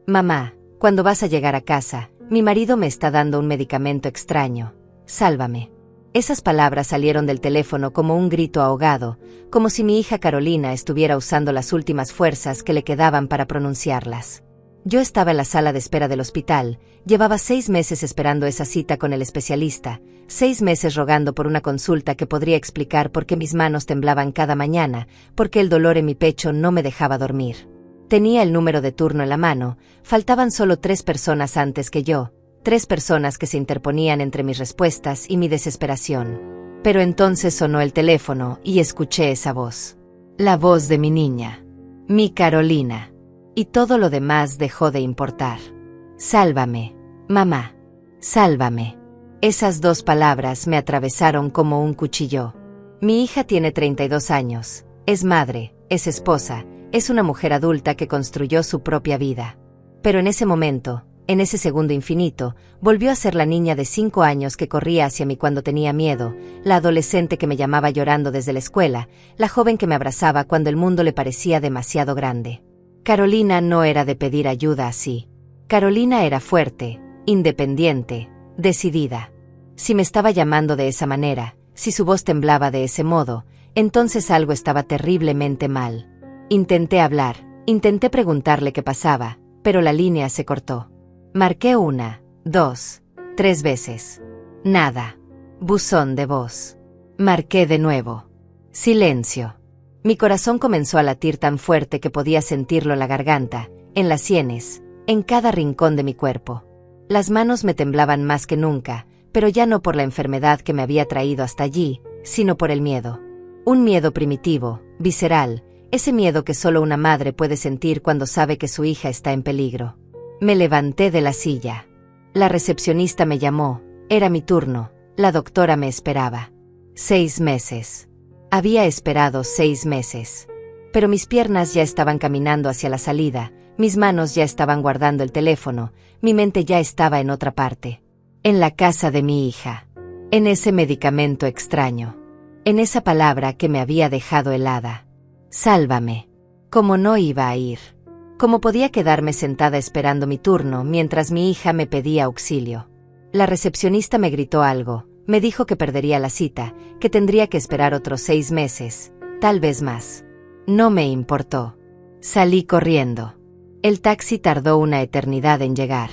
Mamá, ¿cuándo vas a llegar a casa? Mi marido me está dando un medicamento extraño. Sálvame. Esas palabras salieron del teléfono como un grito ahogado, como si mi hija Carolina estuviera usando las últimas fuerzas que le quedaban para pronunciarlas. Yo estaba en la sala de espera del hospital, llevaba 6 meses esperando esa cita con el especialista, 6 meses rogando por una consulta que podría explicar por qué mis manos temblaban cada mañana, por qué el dolor en mi pecho no me dejaba dormir. Tenía el número de turno en la mano, faltaban solo 3 personas antes que yo, 3 personas que se interponían entre mis respuestas y mi desesperación. Pero entonces sonó el teléfono y escuché esa voz. La voz de mi niña. Mi Carolina. Y todo lo demás dejó de importar. Sálvame, mamá. Sálvame. Esas 2 palabras me atravesaron como un cuchillo. Mi hija tiene 32 años, es madre, es esposa, es una mujer adulta que construyó su propia vida. Pero en ese momento, en ese segundo infinito, volvió a ser la niña de 5 años que corría hacia mí cuando tenía miedo, la adolescente que me llamaba llorando desde la escuela, la joven que me abrazaba cuando el mundo le parecía demasiado grande. Carolina no era de pedir ayuda así. Carolina era fuerte, independiente, decidida. Si me estaba llamando de esa manera, si su voz temblaba de ese modo, entonces algo estaba terriblemente mal. Intenté hablar, intenté preguntarle qué pasaba, pero la línea se cortó. Marqué 1, 2, 3 veces. Nada. Buzón de voz. Marqué de nuevo. Silencio. Mi corazón comenzó a latir tan fuerte que podía sentirlo en la garganta, en las sienes, en cada rincón de mi cuerpo. Las manos me temblaban más que nunca, pero ya no por la enfermedad que me había traído hasta allí, sino por el miedo. Un miedo primitivo, visceral, ese miedo que solo una madre puede sentir cuando sabe que su hija está en peligro. Me levanté de la silla. La recepcionista me llamó, era mi turno, la doctora me esperaba. 6 meses. Había esperado 6 meses. Pero mis piernas ya estaban caminando hacia la salida, mis manos ya estaban guardando el teléfono, mi mente ya estaba en otra parte. En la casa de mi hija. En ese medicamento extraño. En esa palabra que me había dejado helada. Sálvame. ¿Cómo no iba a ir? ¿Cómo podía quedarme sentada esperando mi turno mientras mi hija me pedía auxilio? La recepcionista me gritó algo. Me dijo que perdería la cita, que tendría que esperar otros 6 meses, tal vez más. No me importó. Salí corriendo. El taxi tardó una eternidad en llegar.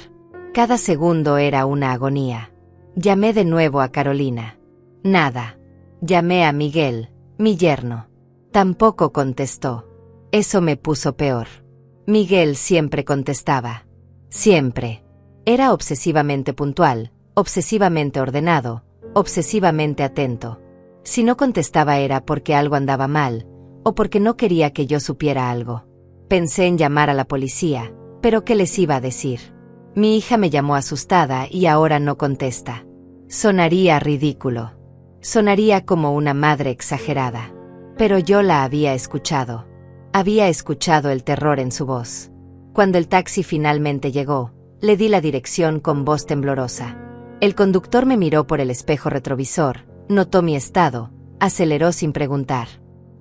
Cada segundo era una agonía. Llamé de nuevo a Carolina. Nada. Llamé a Miguel, mi yerno. Tampoco contestó. Eso me puso peor. Miguel siempre contestaba. Siempre. Era obsesivamente puntual, obsesivamente ordenado, obsesivamente atento. Si no contestaba era porque algo andaba mal, o porque no quería que yo supiera algo. Pensé en llamar a la policía, pero ¿qué les iba a decir? Mi hija me llamó asustada y ahora no contesta. Sonaría ridículo. Sonaría como una madre exagerada. Pero yo la había escuchado. Había escuchado el terror en su voz. Cuando el taxi finalmente llegó, le di la dirección con voz temblorosa. El conductor me miró por el espejo retrovisor, notó mi estado, aceleró sin preguntar.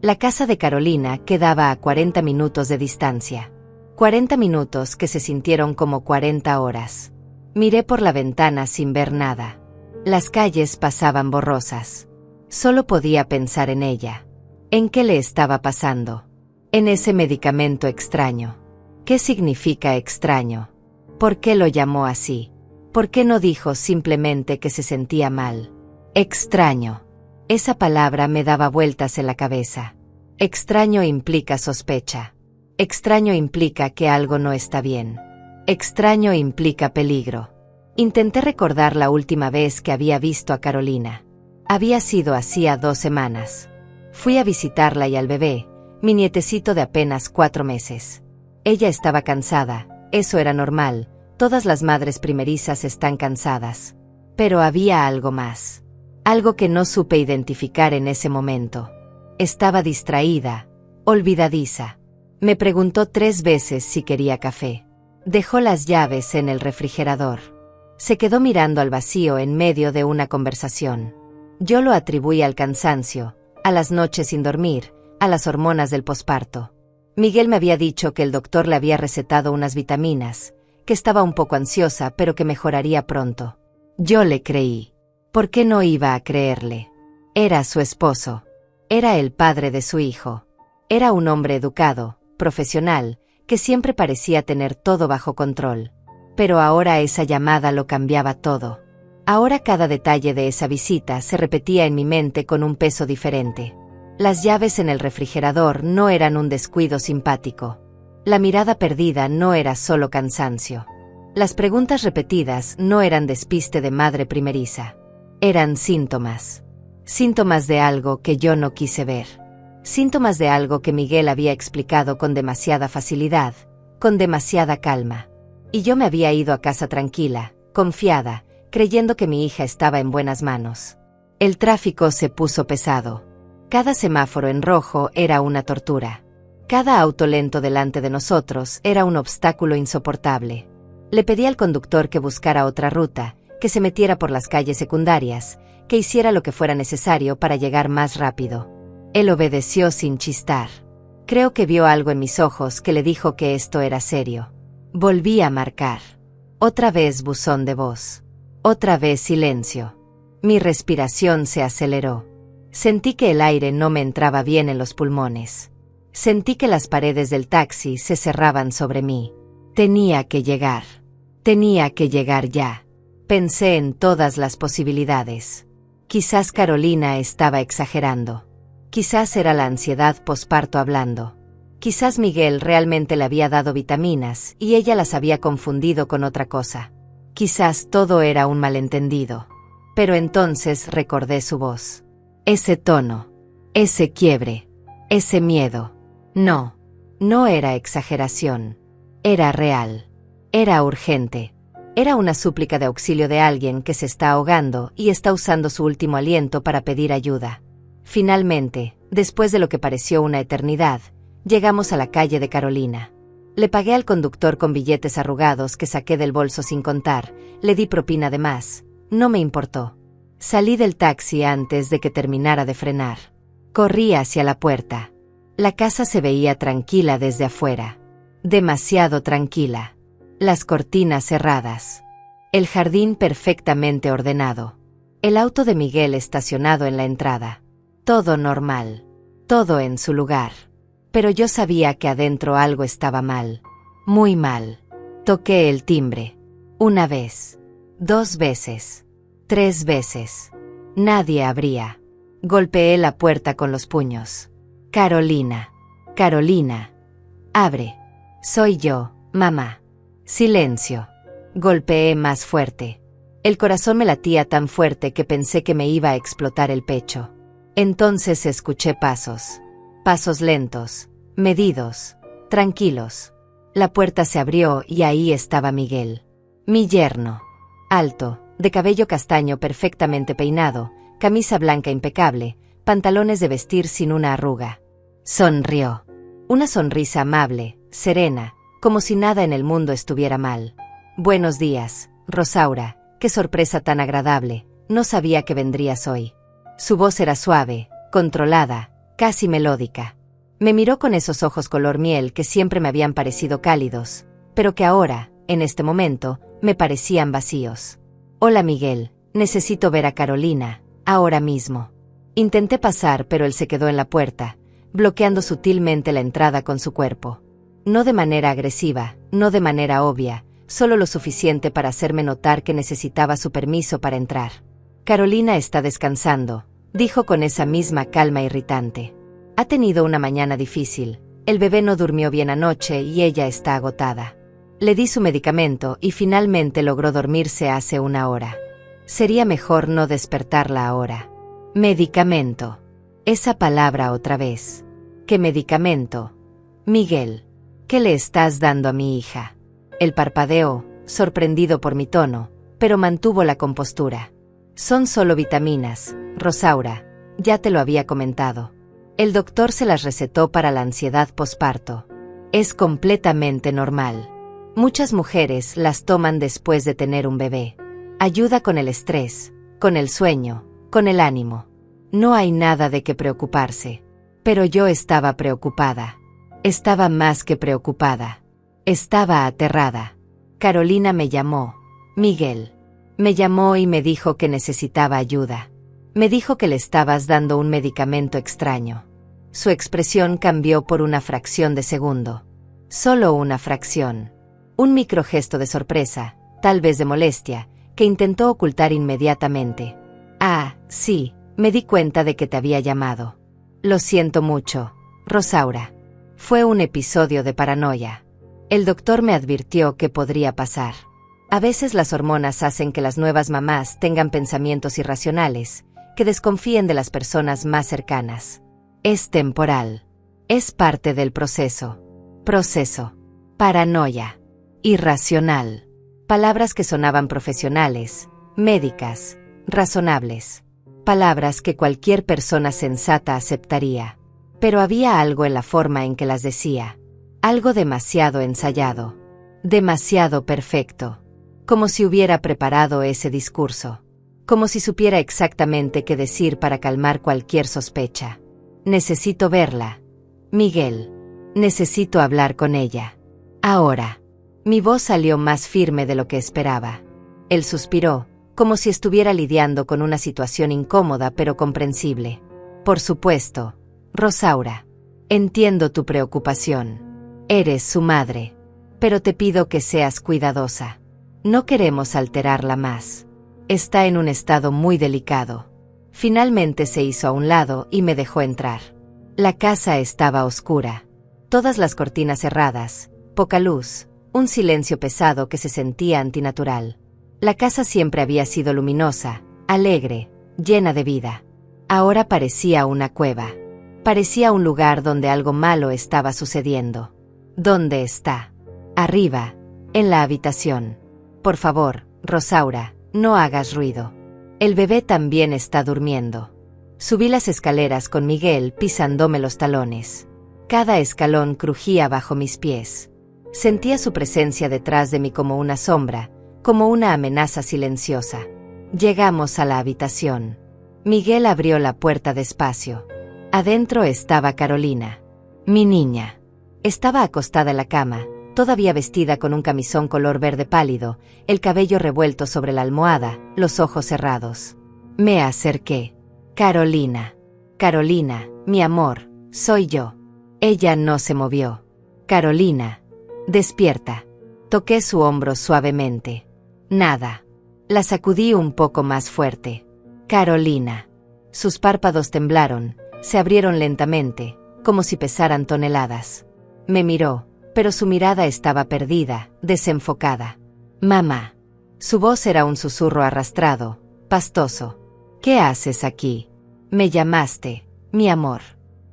La casa de Carolina quedaba a 40 minutos de distancia. 40 minutos que se sintieron como 40 horas. Miré por la ventana sin ver nada. Las calles pasaban borrosas. Solo podía pensar en ella. ¿En qué le estaba pasando? En ese medicamento extraño. ¿Qué significa extraño? ¿Por qué lo llamó así? ¿Por qué no dijo simplemente que se sentía mal? Extraño. Esa palabra me daba vueltas en la cabeza. Extraño implica sospecha. Extraño implica que algo no está bien. Extraño implica peligro. Intenté recordar la última vez que había visto a Carolina. Había sido hacía 2 semanas. Fui a visitarla y al bebé, mi nietecito de apenas 4 meses. Ella estaba cansada, eso era normal, todas las madres primerizas están cansadas. Pero había algo más. Algo que no supe identificar en ese momento. Estaba distraída, olvidadiza. Me preguntó 3 veces si quería café. Dejó las llaves en el refrigerador. Se quedó mirando al vacío en medio de una conversación. Yo lo atribuí al cansancio, a las noches sin dormir, a las hormonas del posparto. Miguel me había dicho que el doctor le había recetado unas vitaminas, que estaba un poco ansiosa pero que mejoraría pronto. Yo le creí. ¿Por qué no iba a creerle? Era su esposo. Era el padre de su hijo. Era un hombre educado, profesional, que siempre parecía tener todo bajo control. Pero ahora esa llamada lo cambiaba todo. Ahora cada detalle de esa visita se repetía en mi mente con un peso diferente. Las llaves en el refrigerador no eran un descuido simpático. La mirada perdida no era solo cansancio. Las preguntas repetidas no eran despiste de madre primeriza. Eran síntomas. Síntomas de algo que yo no quise ver. Síntomas de algo que Miguel había explicado con demasiada facilidad, con demasiada calma. Y yo me había ido a casa tranquila, confiada, creyendo que mi hija estaba en buenas manos. El tráfico se puso pesado. Cada semáforo en rojo era una tortura. Cada auto lento delante de nosotros era un obstáculo insoportable. Le pedí al conductor que buscara otra ruta, que se metiera por las calles secundarias, que hiciera lo que fuera necesario para llegar más rápido. Él obedeció sin chistar. Creo que vio algo en mis ojos que le dijo que esto era serio. Volví a marcar. Otra vez buzón de voz. Otra vez silencio. Mi respiración se aceleró. Sentí que el aire no me entraba bien en los pulmones. Sentí que las paredes del taxi se cerraban sobre mí. Tenía que llegar. Tenía que llegar ya. Pensé en todas las posibilidades. Quizás Carolina estaba exagerando. Quizás era la ansiedad posparto hablando. Quizás Miguel realmente le había dado vitaminas y ella las había confundido con otra cosa. Quizás todo era un malentendido. Pero entonces recordé su voz. Ese tono. Ese quiebre. Ese miedo. No. No era exageración. Era real. Era urgente. Era una súplica de auxilio de alguien que se está ahogando y está usando su último aliento para pedir ayuda. Finalmente, después de lo que pareció una eternidad, llegamos a la calle de Carolina. Le pagué al conductor con billetes arrugados que saqué del bolso sin contar, le di propina de más, no me importó. Salí del taxi antes de que terminara de frenar. Corrí hacia la puerta. La casa se veía tranquila desde afuera. Demasiado tranquila. Las cortinas cerradas. El jardín perfectamente ordenado. El auto de Miguel estacionado en la entrada. Todo normal. Todo en su lugar. Pero yo sabía que adentro algo estaba mal. Muy mal. Toqué el timbre. Una vez. 2 veces. 3 veces. Nadie abría. Golpeé la puerta con los puños. Carolina. Carolina. Abre. Soy yo, mamá. Silencio. Golpeé más fuerte. El corazón me latía tan fuerte que pensé que me iba a explotar el pecho. Entonces escuché pasos. Pasos lentos, medidos, tranquilos. La puerta se abrió y ahí estaba Miguel. Mi yerno. Alto, de cabello castaño perfectamente peinado, camisa blanca impecable, pantalones de vestir sin una arruga. Sonrió. Una sonrisa amable, serena, como si nada en el mundo estuviera mal. Buenos días, Rosaura, qué sorpresa tan agradable, no sabía que vendrías hoy. Su voz era suave, controlada, casi melódica. Me miró con esos ojos color miel que siempre me habían parecido cálidos, pero que ahora, en este momento, me parecían vacíos. Hola Miguel, necesito ver a Carolina, ahora mismo. Intenté pasar pero él se quedó en la puerta, bloqueando sutilmente la entrada con su cuerpo. No de manera agresiva, no de manera obvia, solo lo suficiente para hacerme notar que necesitaba su permiso para entrar. Carolina está descansando, dijo con esa misma calma irritante. Ha tenido una mañana difícil, el bebé no durmió bien anoche y ella está agotada. Le di su medicamento y finalmente logró dormirse hace 1 hora. Sería mejor no despertarla ahora. Medicamento. Esa palabra otra vez. ¿Qué medicamento? Miguel, ¿qué le estás dando a mi hija? Él parpadeó, sorprendido por mi tono, pero mantuvo la compostura. Son solo vitaminas, Rosaura, ya te lo había comentado. El doctor se las recetó para la ansiedad posparto. Es completamente normal. Muchas mujeres las toman después de tener un bebé. Ayuda con el estrés, con el sueño, con el ánimo. No hay nada de qué preocuparse. Pero yo estaba preocupada. Estaba más que preocupada. Estaba aterrada. Carolina me llamó. Miguel. Me llamó y me dijo que necesitaba ayuda. Me dijo que le estabas dando un medicamento extraño. Su expresión cambió por una fracción de segundo. Solo una fracción. Un microgesto de sorpresa, tal vez de molestia, que intentó ocultar inmediatamente. Ah, sí, me di cuenta de que te había llamado. Lo siento mucho, Rosaura. Fue un episodio de paranoia. El doctor me advirtió que podría pasar. A veces las hormonas hacen que las nuevas mamás tengan pensamientos irracionales, que desconfíen de las personas más cercanas. Es temporal. Es parte del proceso. Proceso. Paranoia. Irracional. Palabras que sonaban profesionales, médicas, razonables. Palabras que cualquier persona sensata aceptaría. Pero había algo en la forma en que las decía. Algo demasiado ensayado. Demasiado perfecto. Como si hubiera preparado ese discurso. Como si supiera exactamente qué decir para calmar cualquier sospecha. Necesito verla. Miguel. Necesito hablar con ella. Ahora. Mi voz salió más firme de lo que esperaba. Él suspiró, como si estuviera lidiando con una situación incómoda pero comprensible. Por supuesto, Rosaura. Entiendo tu preocupación. Eres su madre. Pero te pido que seas cuidadosa. No queremos alterarla más. Está en un estado muy delicado. Finalmente se hizo a un lado y me dejó entrar. La casa estaba oscura. Todas las cortinas cerradas, poca luz, un silencio pesado que se sentía antinatural. La casa siempre había sido luminosa, alegre, llena de vida. Ahora parecía una cueva. Parecía un lugar donde algo malo estaba sucediendo. ¿Dónde está? Arriba, en la habitación. Por favor, Rosaura, no hagas ruido. El bebé también está durmiendo. Subí las escaleras con Miguel pisándome los talones. Cada escalón crujía bajo mis pies. Sentía su presencia detrás de mí como una sombra, como una amenaza silenciosa. Llegamos a la habitación. Miguel abrió la puerta despacio. Adentro estaba Carolina. Mi niña. Estaba acostada en la cama, todavía vestida con un camisón color verde pálido, el cabello revuelto sobre la almohada, los ojos cerrados. Me acerqué. Carolina. Carolina, mi amor, soy yo. Ella no se movió. Carolina. Despierta. Toqué su hombro suavemente. Nada. La sacudí un poco más fuerte. Carolina. Sus párpados temblaron, se abrieron lentamente, como si pesaran toneladas. Me miró, pero su mirada estaba perdida, desenfocada. Mamá. Su voz era un susurro arrastrado, pastoso. ¿Qué haces aquí? Me llamaste, mi amor.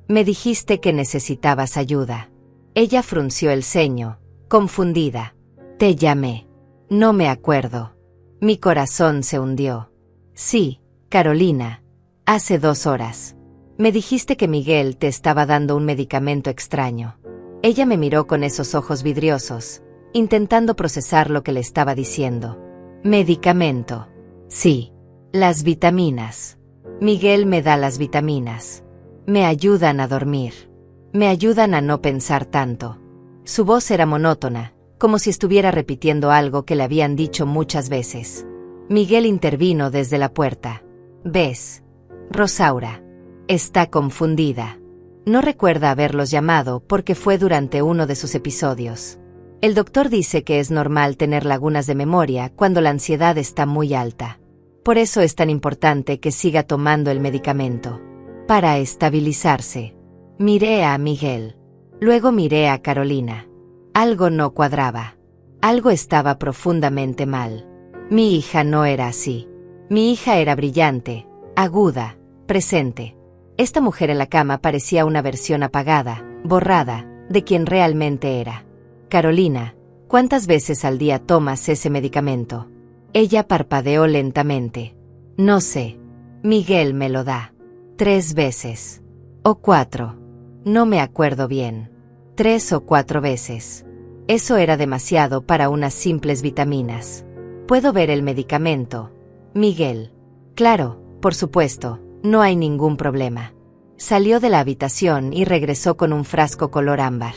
Me dijiste que necesitabas ayuda. Ella frunció el ceño, confundida. Te llamé. No me acuerdo. Mi corazón se hundió. Sí, Carolina. Hace 2 horas. Me dijiste que Miguel te estaba dando un medicamento extraño. Ella me miró con esos ojos vidriosos, intentando procesar lo que le estaba diciendo. Medicamento. Sí. Las vitaminas. Miguel me da las vitaminas. Me ayudan a dormir. Me ayudan a no pensar tanto. Su voz era monótona, como si estuviera repitiendo algo que le habían dicho muchas veces. Miguel intervino desde la puerta. ¿Ves? Rosaura. Está confundida. No recuerda haberlos llamado porque fue durante uno de sus episodios. El doctor dice que es normal tener lagunas de memoria cuando la ansiedad está muy alta. Por eso es tan importante que siga tomando el medicamento. Para estabilizarse. Miré a Miguel. Luego miré a Carolina. Algo no cuadraba. Algo estaba profundamente mal. Mi hija no era así. Mi hija era brillante, aguda, presente. Esta mujer en la cama parecía una versión apagada, borrada, de quien realmente era. Carolina, ¿cuántas veces al día tomas ese medicamento? Ella parpadeó lentamente. No sé. Miguel me lo da. 3 veces. O 4. No me acuerdo bien. 3 o 4 veces. Eso era demasiado para unas simples vitaminas. ¿Puedo ver el medicamento? Miguel. Claro, por supuesto, no hay ningún problema. Salió de la habitación y regresó con un frasco color ámbar.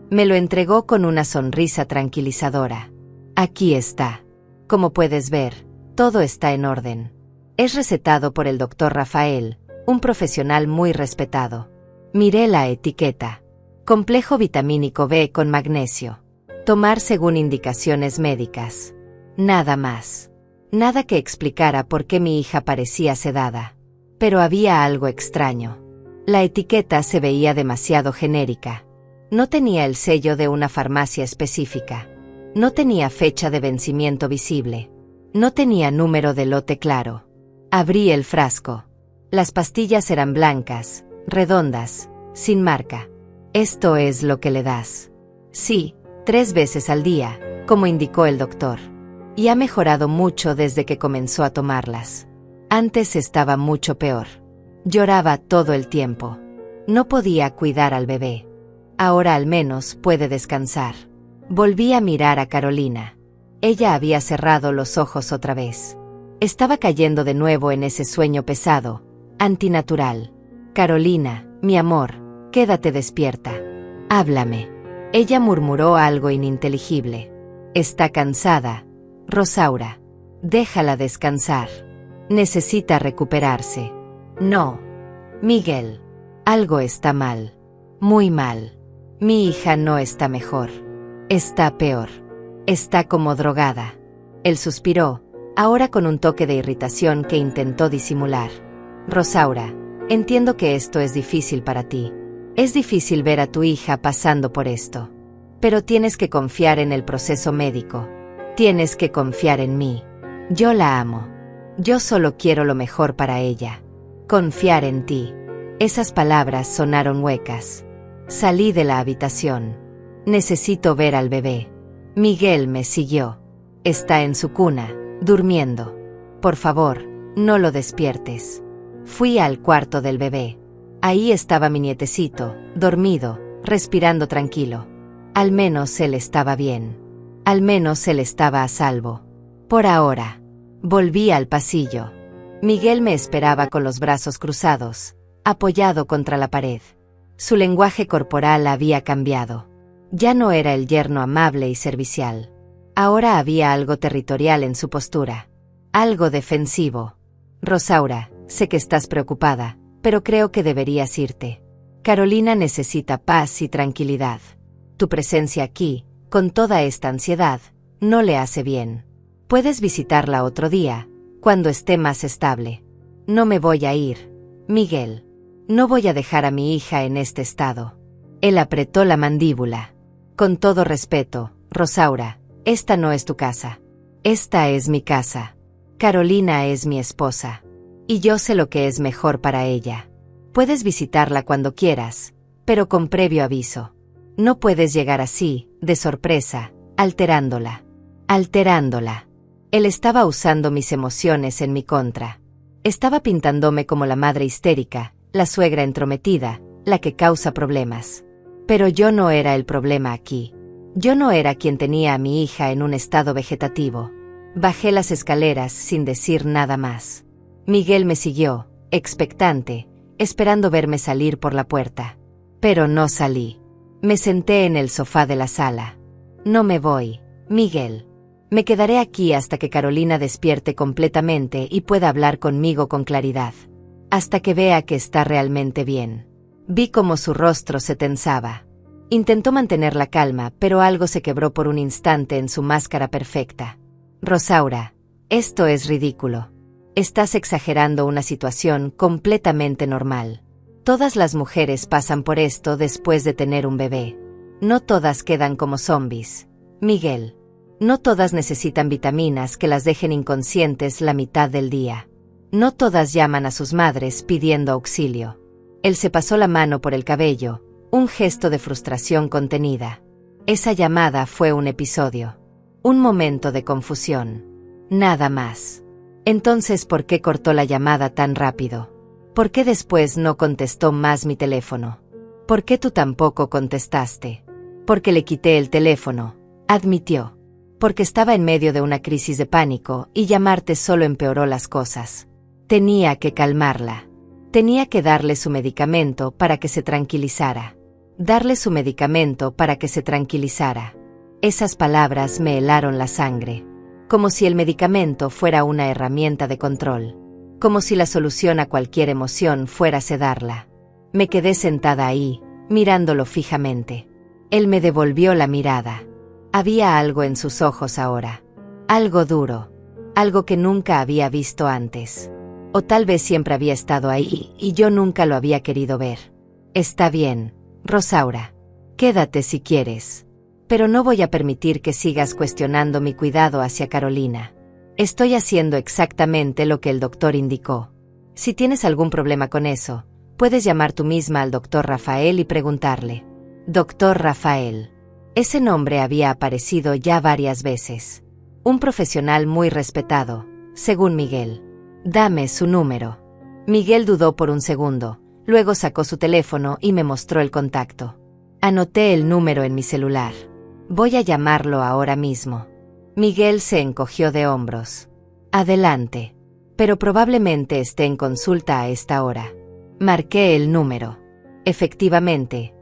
Me lo entregó con una sonrisa tranquilizadora. Aquí está. Como puedes ver, todo está en orden. Es recetado por el doctor Rafael, un profesional muy respetado. Miré la etiqueta. Complejo vitamínico B con magnesio. Tomar según indicaciones médicas. Nada más. Nada que explicara por qué mi hija parecía sedada. Pero había algo extraño. La etiqueta se veía demasiado genérica. No tenía el sello de una farmacia específica. No tenía fecha de vencimiento visible. No tenía número de lote claro. Abrí el frasco. Las pastillas eran blancas, redondas, sin marca. Esto es lo que le das. Sí, 3 veces al día, como indicó el doctor. Y ha mejorado mucho desde que comenzó a tomarlas. Antes estaba mucho peor. Lloraba todo el tiempo. No podía cuidar al bebé. Ahora al menos puede descansar. Volví a mirar a Carolina. Ella había cerrado los ojos otra vez. Estaba cayendo de nuevo en ese sueño pesado, antinatural. Carolina, mi amor, quédate despierta. Háblame. Ella murmuró algo ininteligible. Está cansada, Rosaura. Déjala descansar. Necesita recuperarse. No. Miguel. Algo está mal. Muy mal. Mi hija no está mejor. Está peor. Está como drogada. Él suspiró, ahora con un toque de irritación que intentó disimular. Rosaura, entiendo que esto es difícil para ti. Es difícil ver a tu hija pasando por esto. Pero tienes que confiar en el proceso médico. Tienes que confiar en mí. Yo la amo. Yo solo quiero lo mejor para ella. Confiar en ti. Esas palabras sonaron huecas. Salí de la habitación. Necesito ver al bebé. Miguel me siguió. Está en su cuna, durmiendo. Por favor, no lo despiertes. Fui al cuarto del bebé. Ahí estaba mi nietecito, dormido, respirando tranquilo. Al menos él estaba bien. Al menos él estaba a salvo. Por ahora. Volví al pasillo. Miguel me esperaba con los brazos cruzados, apoyado contra la pared. Su lenguaje corporal había cambiado. Ya no era el yerno amable y servicial. Ahora había algo territorial en su postura. Algo defensivo. Rosaura, sé que estás preocupada, pero creo que deberías irte. Carolina necesita paz y tranquilidad. Tu presencia aquí, con toda esta ansiedad, no le hace bien. Puedes visitarla otro día, cuando esté más estable. No me voy a ir, Miguel. No voy a dejar a mi hija en este estado. Él apretó la mandíbula. Con todo respeto, Rosaura, esta no es tu casa. Esta es mi casa. Carolina es mi esposa. Y yo sé lo que es mejor para ella. Puedes visitarla cuando quieras, pero con previo aviso. No puedes llegar así, de sorpresa, alterándola. Alterándola. Él estaba usando mis emociones en mi contra. Estaba pintándome como la madre histérica, la suegra entrometida, la que causa problemas. Pero yo no era el problema aquí. Yo no era quien tenía a mi hija en un estado vegetativo. Bajé las escaleras sin decir nada más. Miguel me siguió, expectante, esperando verme salir por la puerta. Pero no salí. Me senté en el sofá de la sala. No me voy, Miguel. Me quedaré aquí hasta que Carolina despierte completamente y pueda hablar conmigo con claridad. Hasta que vea que está realmente bien. Vi cómo su rostro se tensaba. Intentó mantener la calma, pero algo se quebró por un instante en su máscara perfecta. Rosaura, esto es ridículo. Estás exagerando una situación completamente normal. Todas las mujeres pasan por esto después de tener un bebé. No todas quedan como zombies, Miguel. No todas necesitan vitaminas que las dejen inconscientes la mitad del día. No todas llaman a sus madres pidiendo auxilio. Él se pasó la mano por el cabello, un gesto de frustración contenida. Esa llamada fue un episodio. Un momento de confusión. Nada más. Entonces, ¿por qué cortó la llamada tan rápido? ¿Por qué después no contestó más mi teléfono? ¿Por qué tú tampoco contestaste? Porque le quité el teléfono, admitió. Porque estaba en medio de una crisis de pánico y llamarte solo empeoró las cosas. Tenía que calmarla. Tenía que darle su medicamento para que se tranquilizara. Darle su medicamento para que se tranquilizara. Esas palabras me helaron la sangre, como si el medicamento fuera una herramienta de control, como si la solución a cualquier emoción fuera sedarla. Me quedé sentada ahí, mirándolo fijamente. Él me devolvió la mirada. Había algo en sus ojos ahora. Algo duro. Algo que nunca había visto antes. O tal vez siempre había estado ahí, y yo nunca lo había querido ver. Está bien, Rosaura. Quédate si quieres. Pero no voy a permitir que sigas cuestionando mi cuidado hacia Carolina. Estoy haciendo exactamente lo que el doctor indicó. Si tienes algún problema con eso, puedes llamar tú misma al doctor Rafael y preguntarle. Doctor Rafael. Ese nombre había aparecido ya varias veces. Un profesional muy respetado, según Miguel. Dame su número. Miguel dudó por un segundo, luego sacó su teléfono y me mostró el contacto. Anoté el número en mi celular. Voy a llamarlo ahora mismo. Miguel se encogió de hombros. Adelante. Pero probablemente esté en consulta a esta hora. Marqué el número. Efectivamente,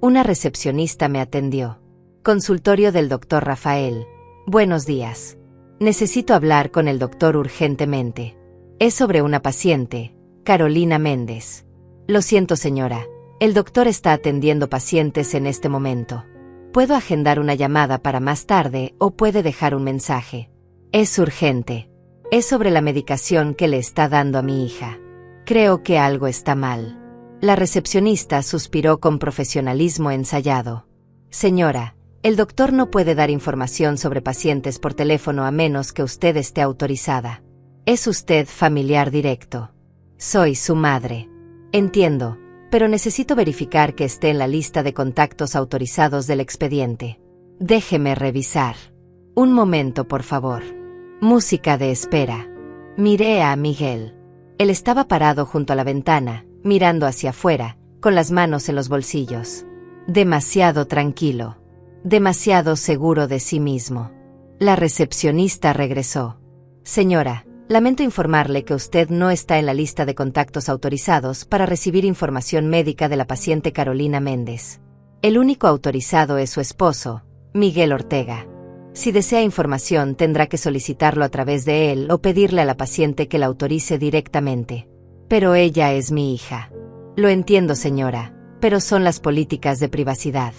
una recepcionista me atendió. Consultorio del doctor Rafael. Buenos días. Necesito hablar con el doctor urgentemente. Es sobre una paciente, Carolina Méndez. Lo siento, señora. El doctor está atendiendo pacientes en este momento. Puedo agendar una llamada para más tarde o puede dejar un mensaje. Es urgente. Es sobre la medicación que le está dando a mi hija. Creo que algo está mal. La recepcionista suspiró con profesionalismo ensayado. Señora, el doctor no puede dar información sobre pacientes por teléfono a menos que usted esté autorizada. Es usted familiar directo. Soy su madre. Entiendo, pero necesito verificar que esté en la lista de contactos autorizados del expediente. Déjeme revisar. Un momento, por favor. Música de espera. Miré a Miguel. Él estaba parado junto a la ventana, mirando hacia afuera, con las manos en los bolsillos. Demasiado tranquilo. Demasiado seguro de sí mismo. La recepcionista regresó. Señora, lamento informarle que usted no está en la lista de contactos autorizados para recibir información médica de la paciente Carolina Méndez. El único autorizado es su esposo, Miguel Ortega. Si desea información tendrá que solicitarlo a través de él o pedirle a la paciente que la autorice directamente. Pero ella es mi hija. Lo entiendo, señora, pero son las políticas de privacidad.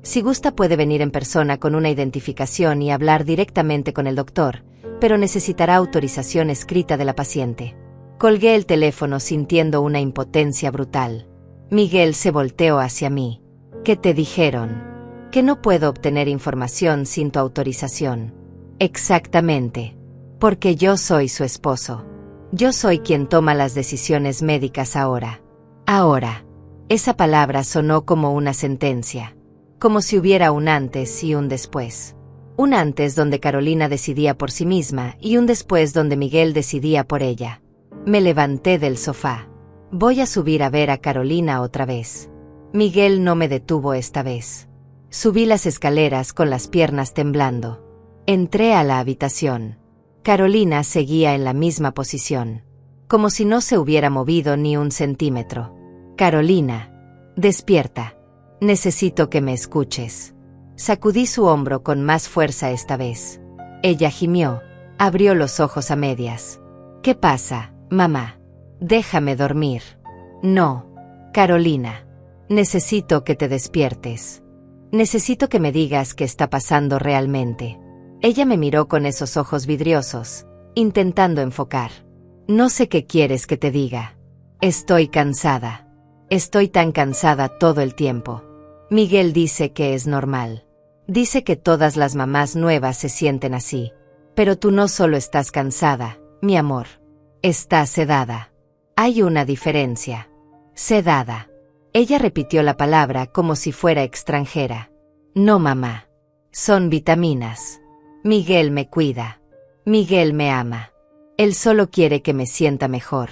Si gusta puede venir en persona con una identificación y hablar directamente con el doctor, pero necesitará autorización escrita de la paciente. Colgué el teléfono sintiendo una impotencia brutal. Miguel se volteó hacia mí. ¿Qué te dijeron? Que no puedo obtener información sin tu autorización. Exactamente. Porque yo soy su esposo. Yo soy quien toma las decisiones médicas ahora. Ahora. Esa palabra sonó como una sentencia. Como si hubiera un antes y un después. Un antes donde Carolina decidía por sí misma y un después donde Miguel decidía por ella. Me levanté del sofá. Voy a subir a ver a Carolina otra vez. Miguel no me detuvo esta vez. Subí las escaleras con las piernas temblando. Entré a la habitación. Carolina seguía en la misma posición. Como si no se hubiera movido ni un centímetro. Carolina, despierta. Necesito que me escuches. Sacudí su hombro con más fuerza esta vez. Ella gimió, abrió los ojos a medias. ¿Qué pasa, mamá? Déjame dormir. No, Carolina. Necesito que te despiertes. Necesito que me digas qué está pasando realmente. Ella me miró con esos ojos vidriosos, intentando enfocar. No sé qué quieres que te diga. Estoy cansada. Estoy tan cansada todo el tiempo. Miguel dice que es normal. Dice que todas las mamás nuevas se sienten así. Pero tú no solo estás cansada, mi amor. Estás sedada. Hay una diferencia. Sedada. Ella repitió la palabra como si fuera extranjera. No, mamá. Son vitaminas. Miguel me cuida. Miguel me ama. Él solo quiere que me sienta mejor.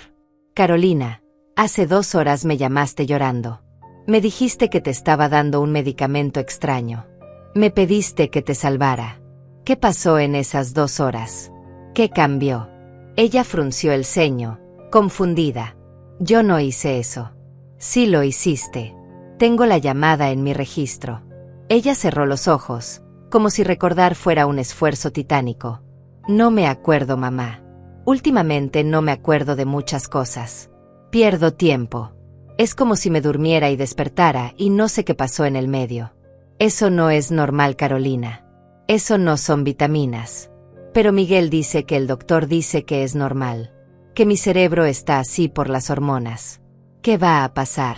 Carolina, hace 2 horas me llamaste llorando. Me dijiste que te estaba dando un medicamento extraño. Me pediste que te salvara. ¿Qué pasó en esas 2 horas? ¿Qué cambió? Ella frunció el ceño, confundida. Yo no hice eso. Sí lo hiciste. Tengo la llamada en mi registro. Ella cerró los ojos, como si recordar fuera un esfuerzo titánico. No me acuerdo, mamá. Últimamente no me acuerdo de muchas cosas. Pierdo tiempo. Es como si me durmiera y despertara y no sé qué pasó en el medio. Eso no es normal, Carolina. Eso no son vitaminas. Pero Miguel dice que el doctor dice que es normal. Que mi cerebro está así por las hormonas. ¿Qué va a pasar?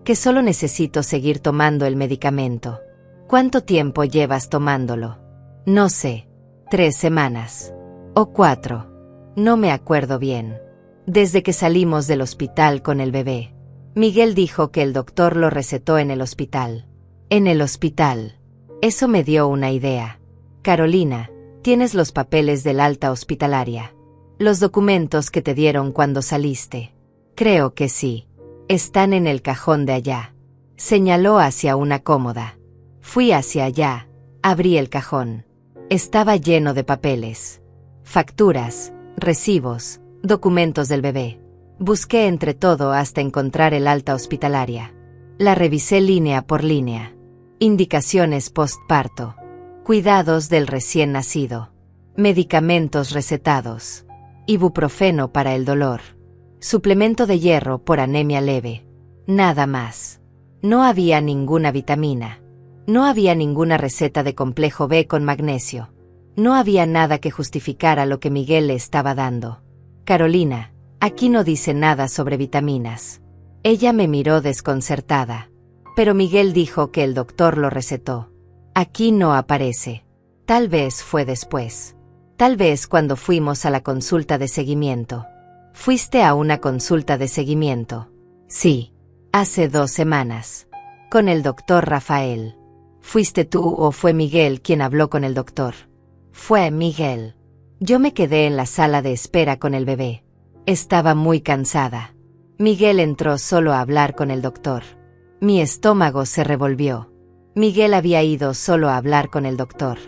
Que solo necesito seguir tomando el medicamento. ¿Cuánto tiempo llevas tomándolo? No sé. 3 semanas. O 4. No me acuerdo bien. Desde que salimos del hospital con el bebé. Miguel dijo que el doctor lo recetó en el hospital. En el hospital. Eso me dio una idea. Carolina, tienes los papeles del alta hospitalaria. Los documentos que te dieron cuando saliste. Creo que sí. Están en el cajón de allá. Señaló hacia una cómoda. Fui hacia allá, abrí el cajón. Estaba lleno de papeles. Facturas, recibos, documentos del bebé. Busqué entre todo hasta encontrar el alta hospitalaria. La revisé línea por línea. Indicaciones postparto. Cuidados del recién nacido. Medicamentos recetados. Ibuprofeno para el dolor. Suplemento de hierro por anemia leve. Nada más. No había ninguna vitamina. No había ninguna receta de complejo B con magnesio. No había nada que justificara lo que Miguel le estaba dando. Carolina, aquí no dice nada sobre vitaminas. Ella me miró desconcertada. Pero Miguel dijo que el doctor lo recetó. Aquí no aparece. Tal vez fue después. Tal vez cuando fuimos a la consulta de seguimiento. ¿Fuiste a una consulta de seguimiento? Sí. Hace 2 semanas. Con el doctor Rafael. ¿Fuiste tú o fue Miguel quien habló con el doctor? Fue Miguel. Yo me quedé en la sala de espera con el bebé. Estaba muy cansada. Miguel entró solo a hablar con el doctor. Mi estómago se revolvió. Miguel había ido solo a hablar con el doctor.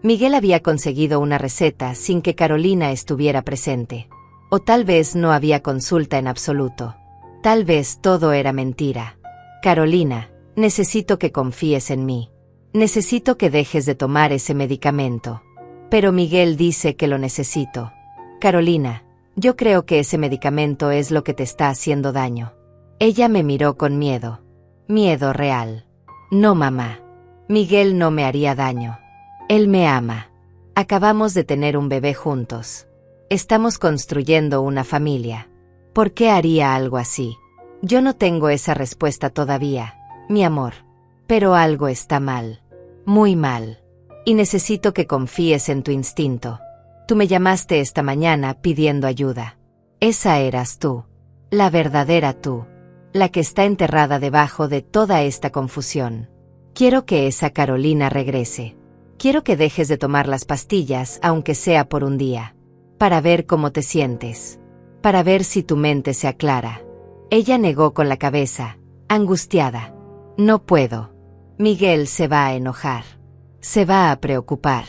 Miguel había conseguido una receta sin que Carolina estuviera presente. O tal vez no había consulta en absoluto. Tal vez todo era mentira. Carolina, necesito que confíes en mí. Necesito que dejes de tomar ese medicamento. Pero Miguel dice que lo necesito. Carolina, yo creo que ese medicamento es lo que te está haciendo daño. Ella me miró con miedo. Miedo real. No, mamá. Miguel no me haría daño. Él me ama. Acabamos de tener un bebé juntos. Estamos construyendo una familia. ¿Por qué haría algo así? Yo no tengo esa respuesta todavía, mi amor. Pero algo está mal. Muy mal. Y necesito que confíes en tu instinto. Tú me llamaste esta mañana pidiendo ayuda. Esa eras tú. La verdadera tú. La que está enterrada debajo de toda esta confusión. Quiero que esa Carolina regrese. Quiero que dejes de tomar las pastillas, aunque sea por un día. Para ver cómo te sientes. Para ver si tu mente se aclara. Ella negó con la cabeza, angustiada. No puedo. Miguel se va a enojar. Se va a preocupar.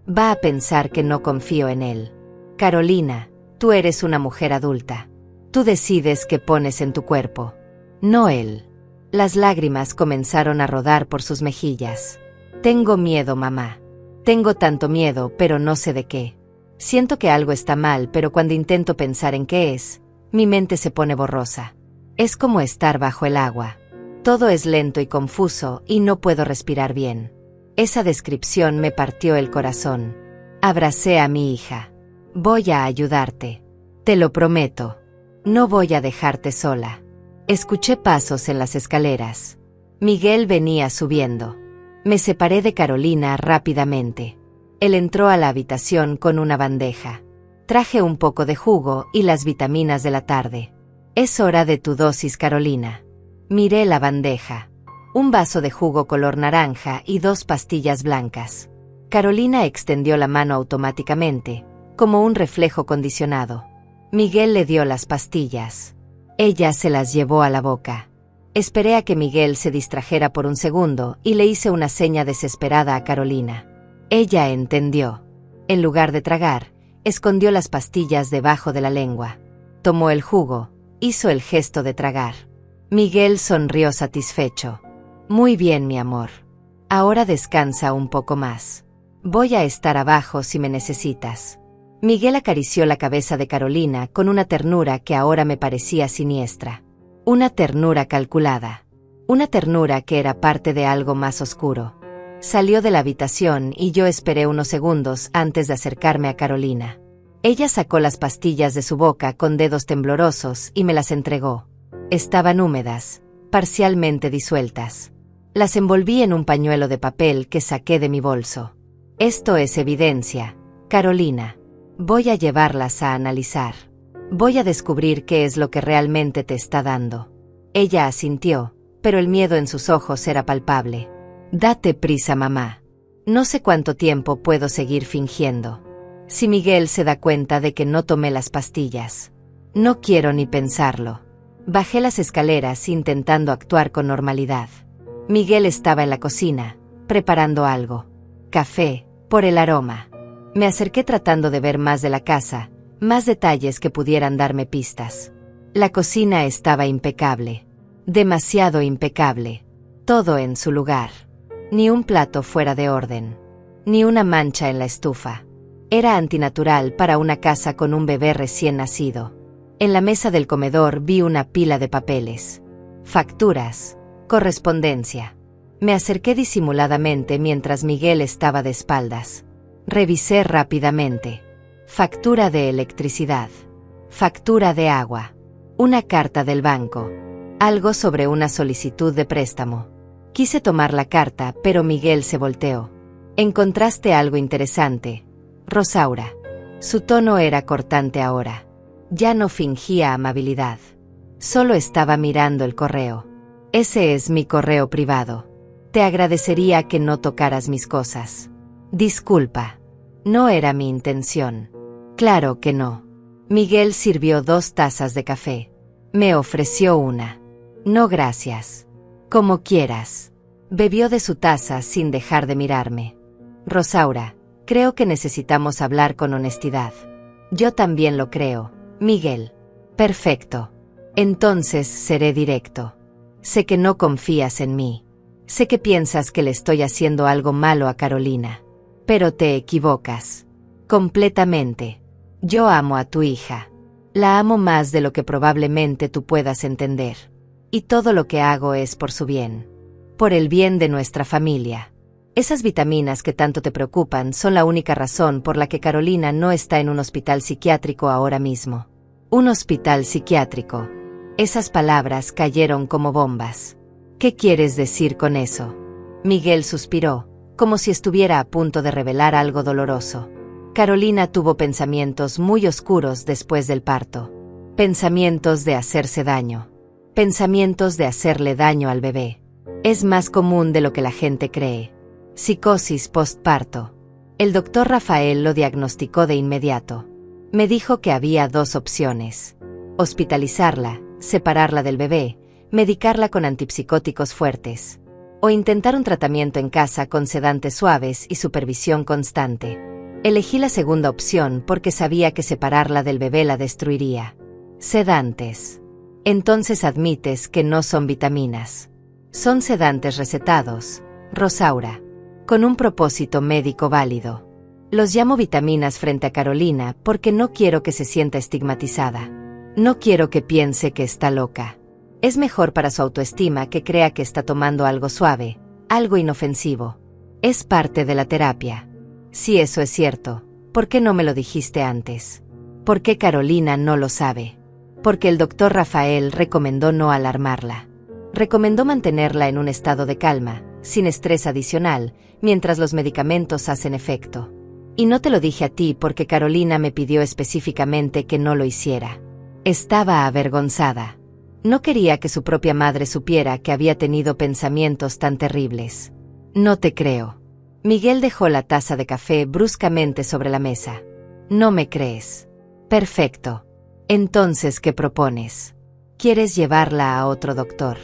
Va a pensar que no confío en él. Carolina, tú eres una mujer adulta. Tú decides qué pones en tu cuerpo. No él. Las lágrimas comenzaron a rodar por sus mejillas. Tengo miedo, mamá. Tengo tanto miedo, pero no sé de qué. Siento que algo está mal, pero cuando intento pensar en qué es, mi mente se pone borrosa. Es como estar bajo el agua. Todo es lento y confuso y no puedo respirar bien. Esa descripción me partió el corazón. Abracé a mi hija. Voy a ayudarte. Te lo prometo. No voy a dejarte sola. Escuché pasos en las escaleras. Miguel venía subiendo. Me separé de Carolina rápidamente. Él entró a la habitación con una bandeja. Traje un poco de jugo y las vitaminas de la tarde. Es hora de tu dosis, Carolina. Miré la bandeja. Un vaso de jugo color naranja y 2 pastillas blancas. Carolina extendió la mano automáticamente, como un reflejo condicionado. Miguel le dio las pastillas. Ella se las llevó a la boca. Esperé a que Miguel se distrajera por un segundo y le hice una seña desesperada a Carolina. Ella entendió. En lugar de tragar, escondió las pastillas debajo de la lengua. Tomó el jugo, hizo el gesto de tragar. Miguel sonrió satisfecho. Muy bien, mi amor. Ahora descansa un poco más. Voy a estar abajo si me necesitas. Miguel acarició la cabeza de Carolina con una ternura que ahora me parecía siniestra. Una ternura calculada. Una ternura que era parte de algo más oscuro. Salió de la habitación y yo esperé unos segundos antes de acercarme a Carolina. Ella sacó las pastillas de su boca con dedos temblorosos y me las entregó. Estaban húmedas, parcialmente disueltas. Las envolví en un pañuelo de papel que saqué de mi bolso. Esto es evidencia, Carolina. Voy a llevarlas a analizar. Voy a descubrir qué es lo que realmente te está dando. Ella asintió, pero el miedo en sus ojos era palpable. Date prisa, mamá. No sé cuánto tiempo puedo seguir fingiendo. Si Miguel se da cuenta de que no tomé las pastillas. No quiero ni pensarlo. Bajé las escaleras intentando actuar con normalidad. Miguel estaba en la cocina, preparando algo. Café, por el aroma. Me acerqué tratando de ver más de la casa, más detalles que pudieran darme pistas. La cocina estaba impecable. Demasiado impecable. Todo en su lugar. Ni un plato fuera de orden. Ni una mancha en la estufa. Era antinatural para una casa con un bebé recién nacido. En la mesa del comedor vi una pila de papeles. Facturas. Correspondencia. Me acerqué disimuladamente mientras Miguel estaba de espaldas. Revisé rápidamente. Factura de electricidad. Factura de agua. Una carta del banco. Algo sobre una solicitud de préstamo. Quise tomar la carta, pero Miguel se volteó. ¿Encontraste algo interesante, Rosaura? Su tono era cortante ahora. Ya no fingía amabilidad. Solo estaba mirando el correo. Ese es mi correo privado. Te agradecería que no tocaras mis cosas. Disculpa. No era mi intención. Claro que no. Miguel sirvió 2 tazas de café. Me ofreció una. No, gracias. Como quieras. Bebió de su taza sin dejar de mirarme. Rosaura, creo que necesitamos hablar con honestidad. Yo también lo creo, Miguel. Perfecto. Entonces seré directo. Sé que no confías en mí. Sé que piensas que le estoy haciendo algo malo a Carolina. Pero te equivocas. Completamente. Yo amo a tu hija. La amo más de lo que probablemente tú puedas entender. Y todo lo que hago es por su bien. Por el bien de nuestra familia. Esas vitaminas que tanto te preocupan son la única razón por la que Carolina no está en un hospital psiquiátrico ahora mismo. Un hospital psiquiátrico. Esas palabras cayeron como bombas. ¿Qué quieres decir con eso? Miguel suspiró, como si estuviera a punto de revelar algo doloroso. Carolina tuvo pensamientos muy oscuros después del parto. Pensamientos de hacerse daño. Pensamientos de hacerle daño al bebé. Es más común de lo que la gente cree. Psicosis postparto. El doctor Rafael lo diagnosticó de inmediato. Me dijo que había 2 opciones. Hospitalizarla, separarla del bebé, medicarla con antipsicóticos fuertes. O intentar un tratamiento en casa con sedantes suaves y supervisión constante. Elegí la segunda opción porque sabía que separarla del bebé la destruiría. Sedantes. Entonces admites que no son vitaminas. Son sedantes recetados, Rosaura. Con un propósito médico válido. Los llamo vitaminas frente a Carolina porque no quiero que se sienta estigmatizada. No quiero que piense que está loca. Es mejor para su autoestima que crea que está tomando algo suave, algo inofensivo. Es parte de la terapia. Si eso es cierto, ¿por qué no me lo dijiste antes? ¿Por qué Carolina no lo sabe? Porque el doctor Rafael recomendó no alarmarla. Recomendó mantenerla en un estado de calma, sin estrés adicional, mientras los medicamentos hacen efecto. Y no te lo dije a ti porque Carolina me pidió específicamente que no lo hiciera. Estaba avergonzada. No quería que su propia madre supiera que había tenido pensamientos tan terribles. No te creo. Miguel dejó la taza de café bruscamente sobre la mesa. No me crees. Perfecto. Entonces, ¿qué propones? ¿Quieres llevarla a otro doctor?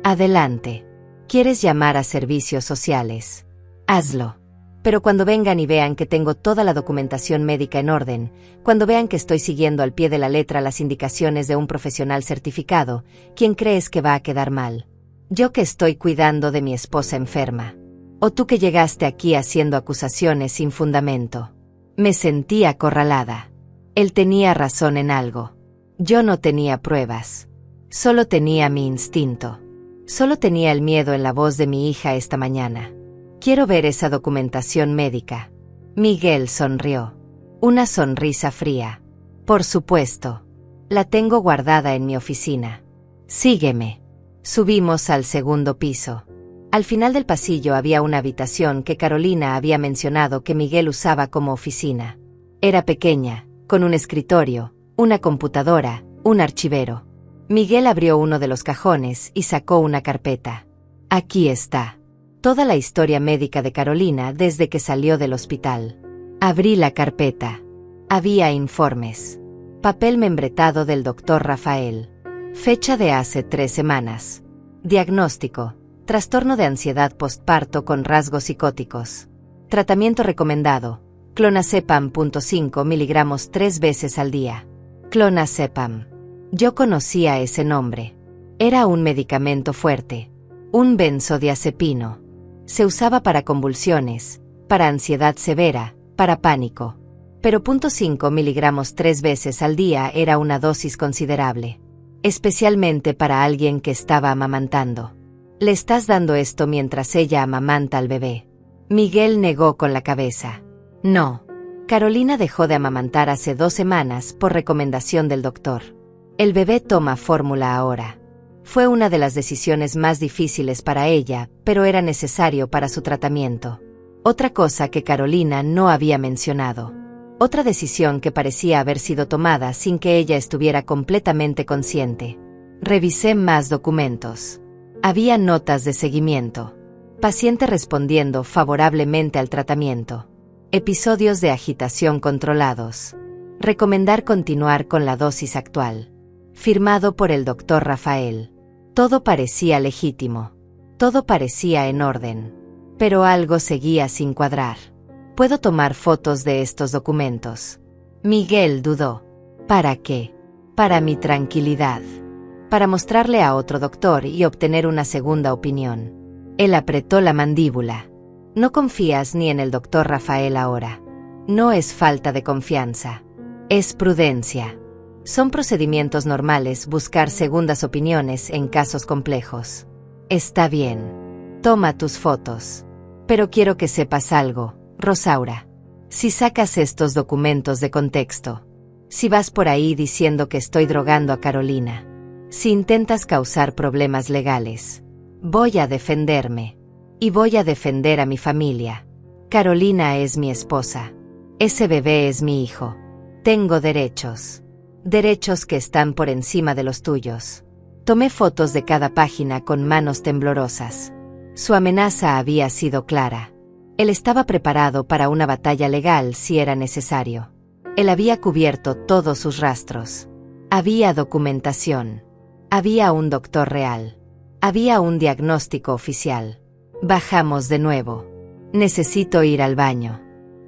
Adelante. ¿Quieres llamar a servicios sociales? Hazlo. Pero cuando vengan y vean que tengo toda la documentación médica en orden, cuando vean que estoy siguiendo al pie de la letra las indicaciones de un profesional certificado, ¿quién crees que va a quedar mal? Yo que estoy cuidando de mi esposa enferma. ¿O tú que llegaste aquí haciendo acusaciones sin fundamento? Me sentí acorralada. Él tenía razón en algo. Yo no tenía pruebas. Solo tenía mi instinto. Solo tenía el miedo en la voz de mi hija esta mañana. Quiero ver esa documentación médica. Miguel sonrió. Una sonrisa fría. Por supuesto. La tengo guardada en mi oficina. Sígueme. Subimos al segundo piso. Al final del pasillo había una habitación que Carolina había mencionado que Miguel usaba como oficina. Era pequeña, con un escritorio, una computadora, un archivero. Miguel abrió uno de los cajones y sacó una carpeta. Aquí está. Toda la historia médica de Carolina desde que salió del hospital. Abrí la carpeta. Había informes. Papel membretado del doctor Rafael. Fecha de hace 3 semanas. Diagnóstico: trastorno de ansiedad postparto con rasgos psicóticos. Tratamiento recomendado: clonazepam 0.5 miligramos 3 veces al día. Clonazepam. Yo conocía ese nombre. Era un medicamento fuerte. Un benzodiazepino. Se usaba para convulsiones, para ansiedad severa, para pánico. Pero 0.5 miligramos 3 veces al día era una dosis considerable. Especialmente para alguien que estaba amamantando. Le estás dando esto mientras ella amamanta al bebé. Miguel negó con la cabeza. No. Carolina dejó de amamantar hace 2 semanas por recomendación del doctor. El bebé toma fórmula ahora. Fue una de las decisiones más difíciles para ella, pero era necesario para su tratamiento. Otra cosa que Carolina no había mencionado. Otra decisión que parecía haber sido tomada sin que ella estuviera completamente consciente. Revisé más documentos. Había notas de seguimiento. Paciente respondiendo favorablemente al tratamiento. Episodios de agitación controlados. Recomendar continuar con la dosis actual. Firmado por el doctor Rafael. Todo parecía legítimo. Todo parecía en orden. Pero algo seguía sin cuadrar. ¿Puedo tomar fotos de estos documentos? Miguel dudó. ¿Para qué? Para mi tranquilidad. Para mostrarle a otro doctor y obtener una segunda opinión. Él apretó la mandíbula. No confías ni en el doctor Rafael ahora. No es falta de confianza. Es prudencia. Son procedimientos normales buscar segundas opiniones en casos complejos. Está bien. Toma tus fotos. Pero quiero que sepas algo, Rosaura. Si sacas estos documentos de contexto, si vas por ahí diciendo que estoy drogando a Carolina, si intentas causar problemas legales, voy a defenderme. Y voy a defender a mi familia. Carolina es mi esposa. Ese bebé es mi hijo. Tengo derechos. Derechos que están por encima de los tuyos. Tomé fotos de cada página con manos temblorosas. Su amenaza había sido clara. Él estaba preparado para una batalla legal si era necesario. Él había cubierto todos sus rastros. Había documentación. Había un doctor real. Había un diagnóstico oficial. Bajamos de nuevo. Necesito ir al baño.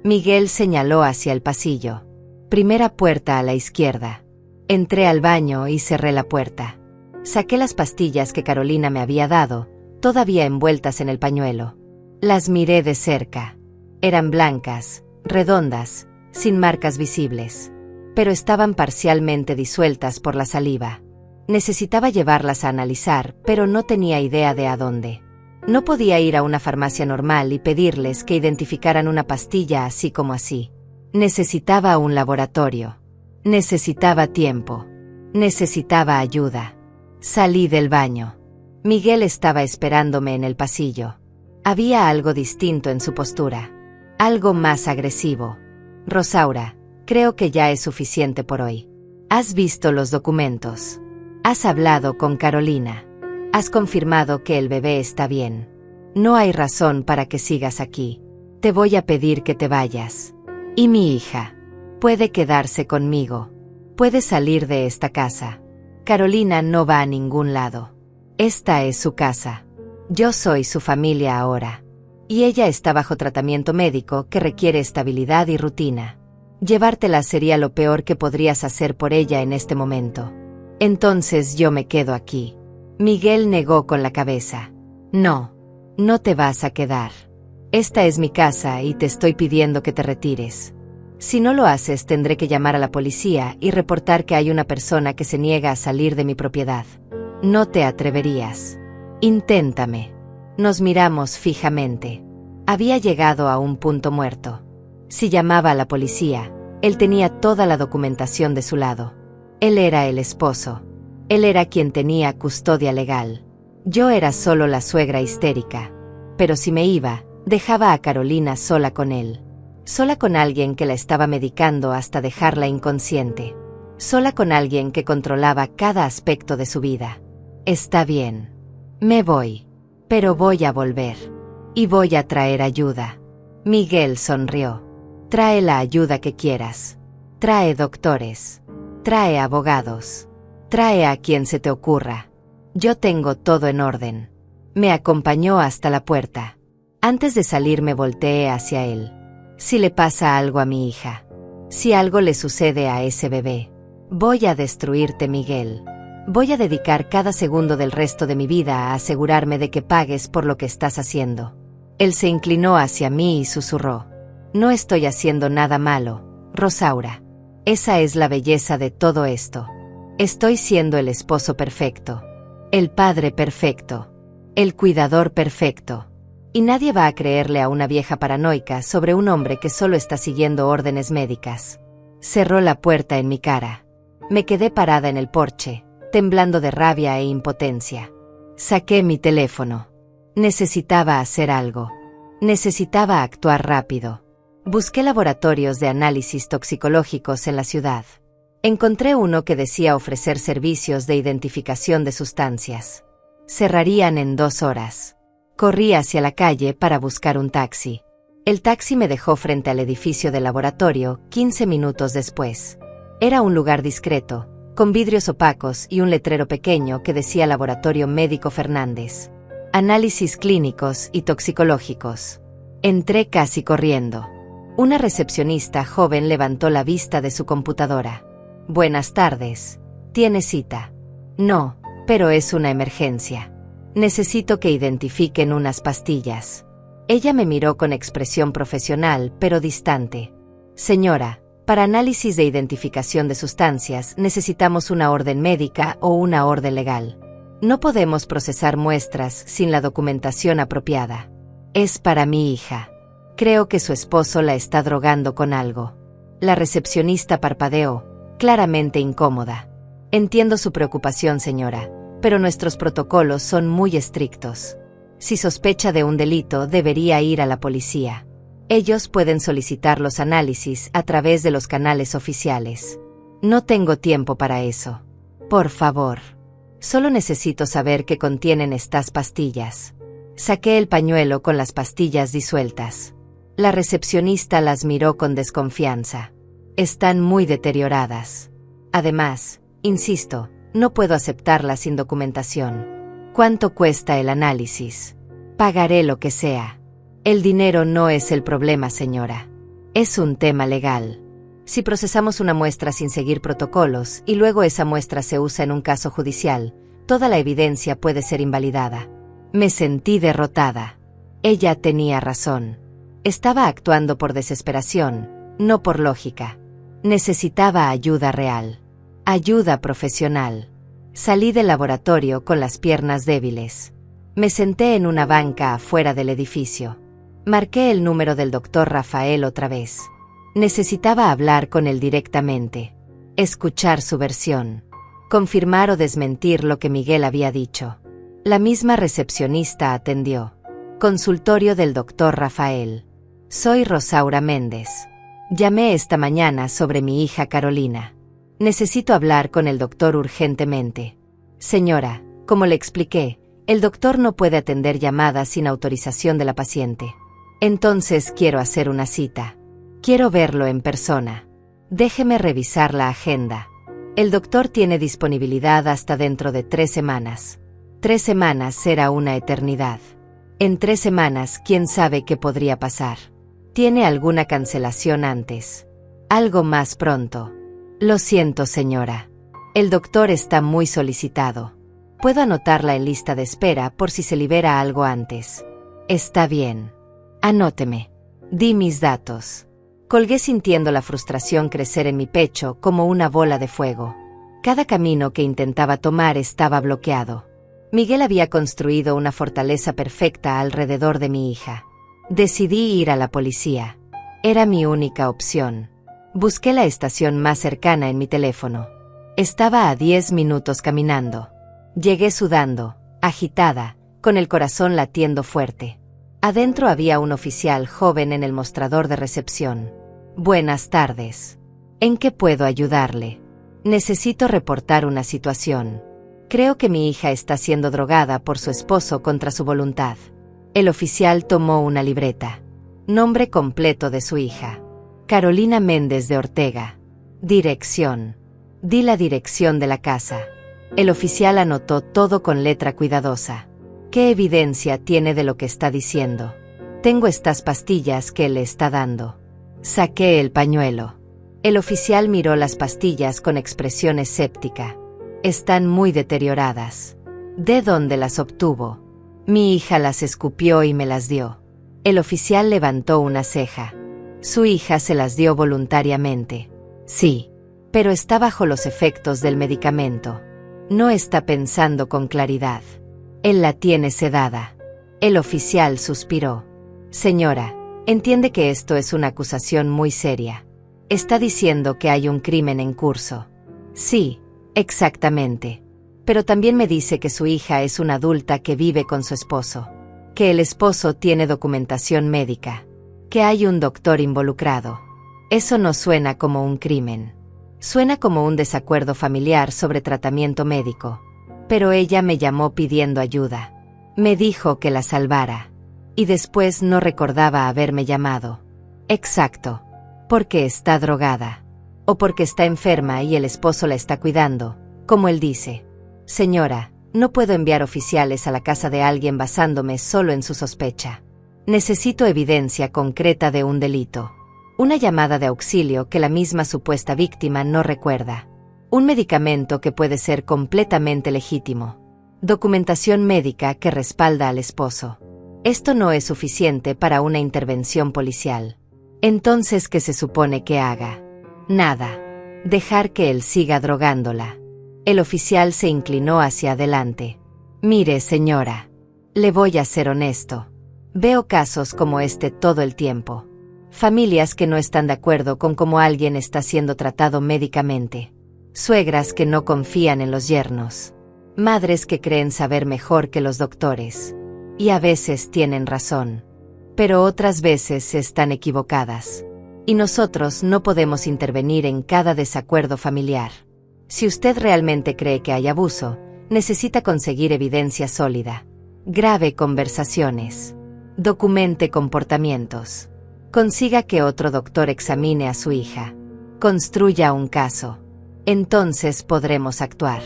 Miguel señaló hacia el pasillo. Primera puerta a la izquierda. Entré al baño y cerré la puerta. Saqué las pastillas que Carolina me había dado, todavía envueltas en el pañuelo. Las miré de cerca. Eran blancas, redondas, sin marcas visibles. Pero estaban parcialmente disueltas por la saliva. Necesitaba llevarlas a analizar, pero no tenía idea de a dónde. No podía ir a una farmacia normal y pedirles que identificaran una pastilla así como así. Necesitaba un laboratorio. Necesitaba tiempo. Necesitaba ayuda. Salí del baño. Miguel estaba esperándome en el pasillo. Había algo distinto en su postura. Algo más agresivo. Rosaura, creo que ya es suficiente por hoy. ¿Has visto los documentos? ¿Has hablado con Carolina? Has confirmado que el bebé está bien. No hay razón para que sigas aquí. Te voy a pedir que te vayas. Y mi hija puede quedarse conmigo. Puede salir de esta casa. Carolina no va a ningún lado. Esta es su casa. Yo soy su familia ahora. Y ella está bajo tratamiento médico que requiere estabilidad y rutina. Llevártela sería lo peor que podrías hacer por ella en este momento. Entonces yo me quedo aquí. Miguel negó con la cabeza. No, no te vas a quedar. Esta es mi casa y te estoy pidiendo que te retires. Si no lo haces, tendré que llamar a la policía y reportar que hay una persona que se niega a salir de mi propiedad. No te atreverías. Inténtame. Nos miramos fijamente. Había llegado a un punto muerto. Si llamaba a la policía, él tenía toda la documentación de su lado. Él era el esposo. Él era quien tenía custodia legal. Yo era solo la suegra histérica. Pero si me iba, dejaba a Carolina sola con él. Sola con alguien que la estaba medicando hasta dejarla inconsciente. Sola con alguien que controlaba cada aspecto de su vida. Está bien. Me voy. Pero voy a volver. Y voy a traer ayuda. Miguel sonrió. Trae la ayuda que quieras. Trae doctores. Trae abogados. Trae a quien se te ocurra. Yo tengo todo en orden. Me acompañó hasta la puerta. Antes de salir me volteé hacia él. Si le pasa algo a mi hija, si algo le sucede a ese bebé, voy a destruirte, Miguel. Voy a dedicar cada segundo del resto de mi vida a asegurarme de que pagues por lo que estás haciendo. Él se inclinó hacia mí y susurró. No estoy haciendo nada malo, Rosaura. Esa es la belleza de todo esto. Estoy siendo el esposo perfecto, el padre perfecto, el cuidador perfecto. Y nadie va a creerle a una vieja paranoica sobre un hombre que solo está siguiendo órdenes médicas. Cerró la puerta en mi cara. Me quedé parada en el porche, temblando de rabia e impotencia. Saqué mi teléfono. Necesitaba hacer algo. Necesitaba actuar rápido. Busqué laboratorios de análisis toxicológicos en la ciudad. Encontré uno que decía ofrecer servicios de identificación de sustancias. Cerrarían en 2 horas. Corrí hacia la calle para buscar un taxi. El taxi me dejó frente al edificio del laboratorio 15 minutos después. Era un lugar discreto, con vidrios opacos y un letrero pequeño que decía Laboratorio Médico Fernández. Análisis clínicos y toxicológicos. Entré casi corriendo. Una recepcionista joven levantó la vista de su computadora. Buenas tardes. ¿Tiene cita? No, pero es una emergencia. Necesito que identifiquen unas pastillas. Ella me miró con expresión profesional, pero distante. Señora, para análisis de identificación de sustancias necesitamos una orden médica o una orden legal. No podemos procesar muestras sin la documentación apropiada. Es para mi hija. Creo que su esposo la está drogando con algo. La recepcionista parpadeó, claramente incómoda. Entiendo su preocupación, señora, pero nuestros protocolos son muy estrictos. Si sospecha de un delito, debería ir a la policía. Ellos pueden solicitar los análisis a través de los canales oficiales. No tengo tiempo para eso. Por favor. Solo necesito saber qué contienen estas pastillas. Saqué el pañuelo con las pastillas disueltas. La recepcionista las miró con desconfianza. Están muy deterioradas. Además, insisto, no puedo aceptarlas sin documentación. ¿Cuánto cuesta el análisis? Pagaré lo que sea. El dinero no es el problema, señora. Es un tema legal. Si procesamos una muestra sin seguir protocolos y luego esa muestra se usa en un caso judicial, toda la evidencia puede ser invalidada. Me sentí derrotada. Ella tenía razón. Estaba actuando por desesperación, no por lógica. Necesitaba ayuda real. Ayuda profesional. Salí del laboratorio con las piernas débiles. Me senté en una banca afuera del edificio. Marqué el número del doctor Rafael otra vez. Necesitaba hablar con él directamente. Escuchar su versión. Confirmar o desmentir lo que Miguel había dicho. La misma recepcionista atendió. Consultorio del doctor Rafael. Soy Rosaura Méndez. Llamé esta mañana sobre mi hija Carolina. Necesito hablar con el doctor urgentemente. Señora, como le expliqué, el doctor no puede atender llamadas sin autorización de la paciente. Entonces quiero hacer una cita. Quiero verlo en persona. Déjeme revisar la agenda. El doctor tiene disponibilidad hasta dentro de 3 semanas. 3 semanas será una eternidad. En 3 semanas, ¿quién sabe qué podría pasar? ¿Tiene alguna cancelación antes? Algo más pronto. Lo siento, señora. El doctor está muy solicitado. Puedo anotarla en lista de espera por si se libera algo antes. Está bien. Anóteme. Di mis datos. Colgué sintiendo la frustración crecer en mi pecho como una bola de fuego. Cada camino que intentaba tomar estaba bloqueado. Miguel había construido una fortaleza perfecta alrededor de mi hija. Decidí ir a la policía. Era mi única opción. Busqué la estación más cercana en mi teléfono. Estaba a 10 minutos caminando. Llegué sudando, agitada, con el corazón latiendo fuerte. Adentro había un oficial joven en el mostrador de recepción. Buenas tardes. ¿En qué puedo ayudarle? Necesito reportar una situación. Creo que mi hija está siendo drogada por su esposo contra su voluntad. El oficial tomó una libreta. Nombre completo de su hija: Carolina Méndez de Ortega. Dirección. Di la dirección de la casa. El oficial anotó todo con letra cuidadosa. ¿Qué evidencia tiene de lo que está diciendo? Tengo estas pastillas que le está dando. Saqué el pañuelo. El oficial miró las pastillas con expresión escéptica. Están muy deterioradas. ¿De dónde las obtuvo? Mi hija las escupió y me las dio. El oficial levantó una ceja. Su hija se las dio voluntariamente. Sí, pero está bajo los efectos del medicamento. No está pensando con claridad. Él la tiene sedada. El oficial suspiró. Señora, entiende que esto es una acusación muy seria. Está diciendo que hay un crimen en curso. Sí, exactamente. Pero también me dice que su hija es una adulta que vive con su esposo. Que el esposo tiene documentación médica. Que hay un doctor involucrado. Eso no suena como un crimen. Suena como un desacuerdo familiar sobre tratamiento médico. Pero ella me llamó pidiendo ayuda. Me dijo que la salvara. Y después no recordaba haberme llamado. Exacto. Porque está drogada. O porque está enferma y el esposo la está cuidando, como él dice. Señora, no puedo enviar oficiales a la casa de alguien basándome solo en su sospecha. Necesito evidencia concreta de un delito. Una llamada de auxilio que la misma supuesta víctima no recuerda. Un medicamento que puede ser completamente legítimo. Documentación médica que respalda al esposo. Esto no es suficiente para una intervención policial. Entonces, ¿qué se supone que haga? Nada. Dejar que él siga drogándola. El oficial se inclinó hacia adelante. Mire, señora. Le voy a ser honesto. Veo casos como este todo el tiempo. Familias que no están de acuerdo con cómo alguien está siendo tratado médicamente. Suegras que no confían en los yernos. Madres que creen saber mejor que los doctores. Y a veces tienen razón. Pero otras veces están equivocadas. Y nosotros no podemos intervenir en cada desacuerdo familiar. Si usted realmente cree que hay abuso, necesita conseguir evidencia sólida. Grabe conversaciones. Documente comportamientos. Consiga que otro doctor examine a su hija. Construya un caso. Entonces podremos actuar.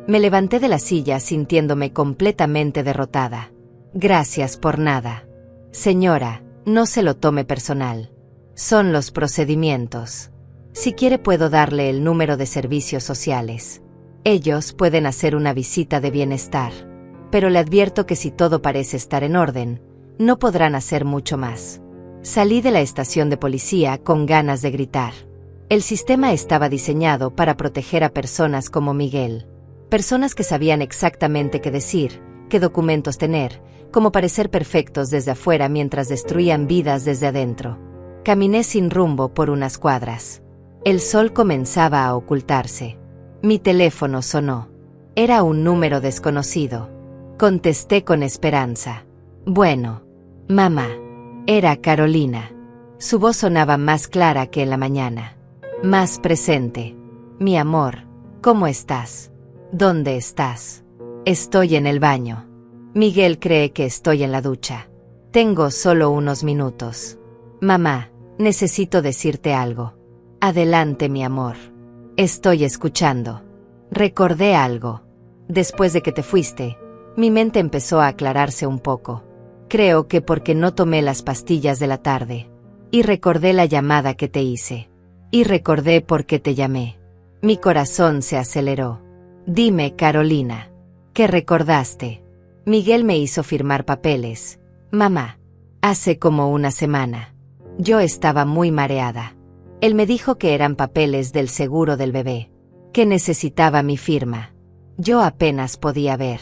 Me levanté de la silla sintiéndome completamente derrotada. Gracias por nada. Señora, no se lo tome personal. Son los procedimientos. Si quiere puedo darle el número de servicios sociales. Ellos pueden hacer una visita de bienestar. Pero le advierto que si todo parece estar en orden, no podrán hacer mucho más. Salí de la estación de policía con ganas de gritar. El sistema estaba diseñado para proteger a personas como Miguel. Personas que sabían exactamente qué decir, qué documentos tener, cómo parecer perfectos desde afuera mientras destruían vidas desde adentro. Caminé sin rumbo por unas cuadras. El sol comenzaba a ocultarse. Mi teléfono sonó. Era un número desconocido. Contesté con esperanza. Bueno. Mamá. Era Carolina. Su voz sonaba más clara que en la mañana. Más presente. Mi amor, ¿cómo estás? ¿Dónde estás? Estoy en el baño. Miguel cree que estoy en la ducha. Tengo solo unos minutos. Mamá, necesito decirte algo. Adelante, mi amor. Estoy escuchando. Recordé algo. Después de que te fuiste, mi mente empezó a aclararse un poco. Creo que porque no tomé las pastillas de la tarde. Y recordé la llamada que te hice. Y recordé por qué te llamé. Mi corazón se aceleró. Dime, Carolina. ¿Qué recordaste? Miguel me hizo firmar papeles. Mamá. Hace como una semana. Yo estaba muy mareada. Él me dijo que eran papeles del seguro del bebé, que necesitaba mi firma. Yo apenas podía ver.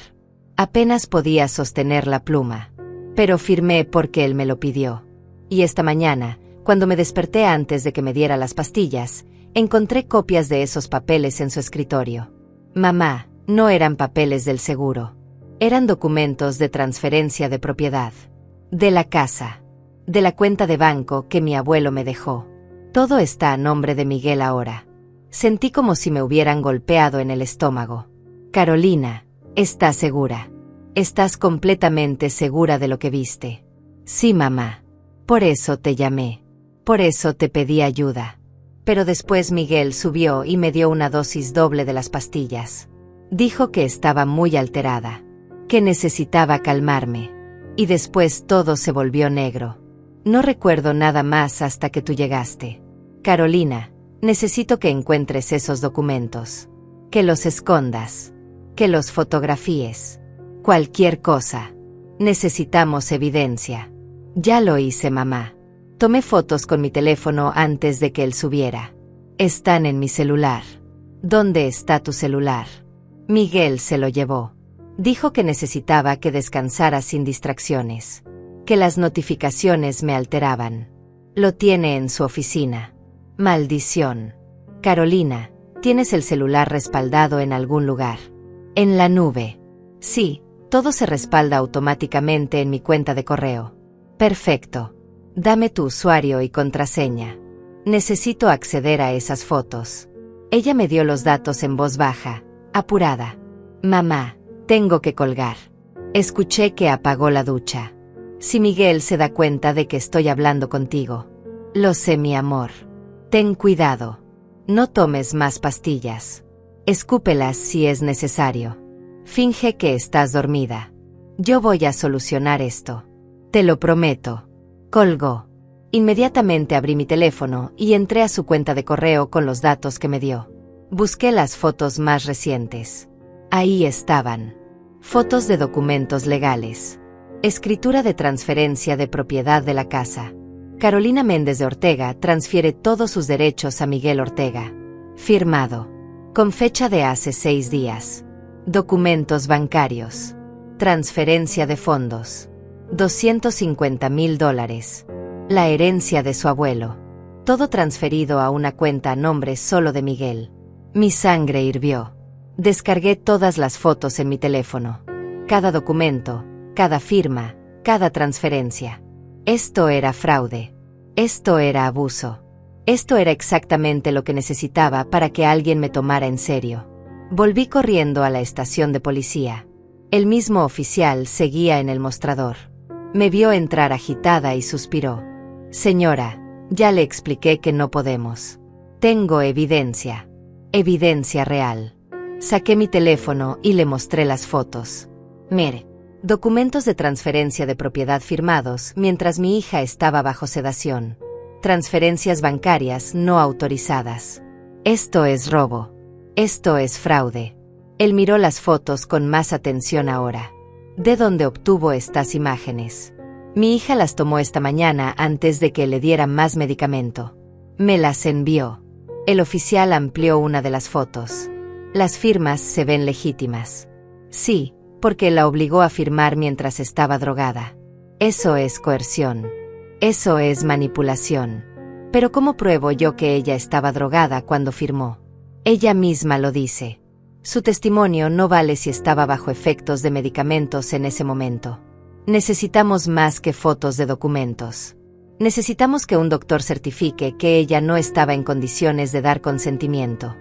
Apenas podía sostener la pluma. Pero firmé porque él me lo pidió. Y esta mañana, cuando me desperté antes de que me diera las pastillas, encontré copias de esos papeles en su escritorio. Mamá, no eran papeles del seguro. Eran documentos de transferencia de propiedad. De la casa. De la cuenta de banco que mi abuelo me dejó. Todo está a nombre de Miguel ahora. Sentí como si me hubieran golpeado en el estómago. Carolina, ¿estás segura? ¿Estás completamente segura de lo que viste? Sí, mamá. Por eso te llamé. Por eso te pedí ayuda. Pero después Miguel subió y me dio una dosis doble de las pastillas. Dijo que estaba muy alterada, que necesitaba calmarme. Y después todo se volvió negro. No recuerdo nada más hasta que tú llegaste. Carolina, necesito que encuentres esos documentos. Que los escondas. Que los fotografíes. Cualquier cosa. Necesitamos evidencia. Ya lo hice, mamá. Tomé fotos con mi teléfono antes de que él subiera. Están en mi celular. ¿Dónde está tu celular? Miguel se lo llevó. Dijo que necesitaba que descansara sin distracciones. Que las notificaciones me alteraban. Lo tiene en su oficina. Maldición. Carolina, ¿tienes el celular respaldado en algún lugar? En la nube. Sí, todo se respalda automáticamente en mi cuenta de correo. Perfecto. Dame tu usuario y contraseña. Necesito acceder a esas fotos. Ella me dio los datos en voz baja, apurada. Mamá, tengo que colgar. Escuché que apagó la ducha. Si Miguel se da cuenta de que estoy hablando contigo. Lo sé, mi amor. Ten cuidado. No tomes más pastillas. Escúpelas si es necesario. Finge que estás dormida. Yo voy a solucionar esto. Te lo prometo. Colgó. Inmediatamente abrí mi teléfono y entré a su cuenta de correo con los datos que me dio. Busqué las fotos más recientes. Ahí estaban. Fotos de documentos legales. Escritura de transferencia de propiedad de la casa. Carolina Méndez de Ortega transfiere todos sus derechos a Miguel Ortega. Firmado. Con fecha de hace 6 días. Documentos bancarios. Transferencia de fondos. $250,000. La herencia de su abuelo. Todo transferido a una cuenta a nombre solo de Miguel. Mi sangre hirvió. Descargué todas las fotos en mi teléfono. Cada documento, cada firma, cada transferencia. Esto era fraude. Esto era abuso. Esto era exactamente lo que necesitaba para que alguien me tomara en serio. Volví corriendo a la estación de policía. El mismo oficial seguía en el mostrador. Me vio entrar agitada y suspiró. Señora, ya le expliqué que no podemos. Tengo evidencia. Evidencia real. Saqué mi teléfono y le mostré las fotos. Mire, documentos de transferencia de propiedad firmados mientras mi hija estaba bajo sedación. Transferencias bancarias no autorizadas. Esto es robo. Esto es fraude. Él miró las fotos con más atención ahora. ¿De dónde obtuvo estas imágenes? Mi hija las tomó esta mañana antes de que le diera más medicamento. Me las envió. El oficial amplió una de las fotos. Las firmas se ven legítimas. Sí, porque la obligó a firmar mientras estaba drogada. Eso es coerción. Eso es manipulación. Pero ¿cómo pruebo yo que ella estaba drogada cuando firmó? Ella misma lo dice. Su testimonio no vale si estaba bajo efectos de medicamentos en ese momento. Necesitamos más que fotos de documentos. Necesitamos que un doctor certifique que ella no estaba en condiciones de dar consentimiento.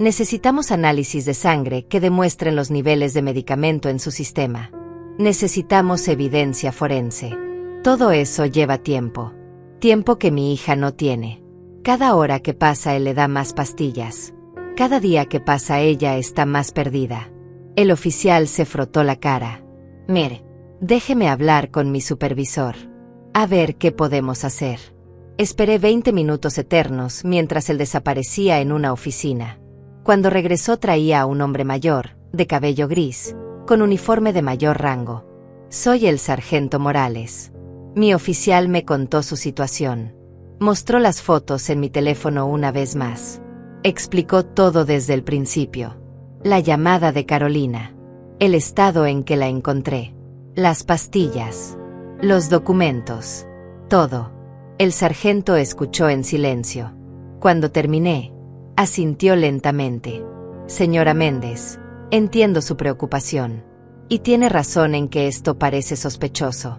Necesitamos análisis de sangre que demuestren los niveles de medicamento en su sistema. Necesitamos evidencia forense. Todo eso lleva tiempo. Tiempo que mi hija no tiene. Cada hora que pasa él le da más pastillas. Cada día que pasa ella está más perdida. El oficial se frotó la cara. Mire, déjeme hablar con mi supervisor. A ver qué podemos hacer. Esperé 20 minutos eternos mientras él desaparecía en una oficina. Cuando regresó traía a un hombre mayor, de cabello gris, con uniforme de mayor rango. Soy el sargento Morales. Mi oficial me contó su situación. Mostró las fotos en mi teléfono una vez más. Explicó todo desde el principio. La llamada de Carolina. El estado en que la encontré. Las pastillas. Los documentos. Todo. El sargento escuchó en silencio. Cuando terminé, asintió lentamente. Señora Méndez, entiendo su preocupación. Y tiene razón en que esto parece sospechoso.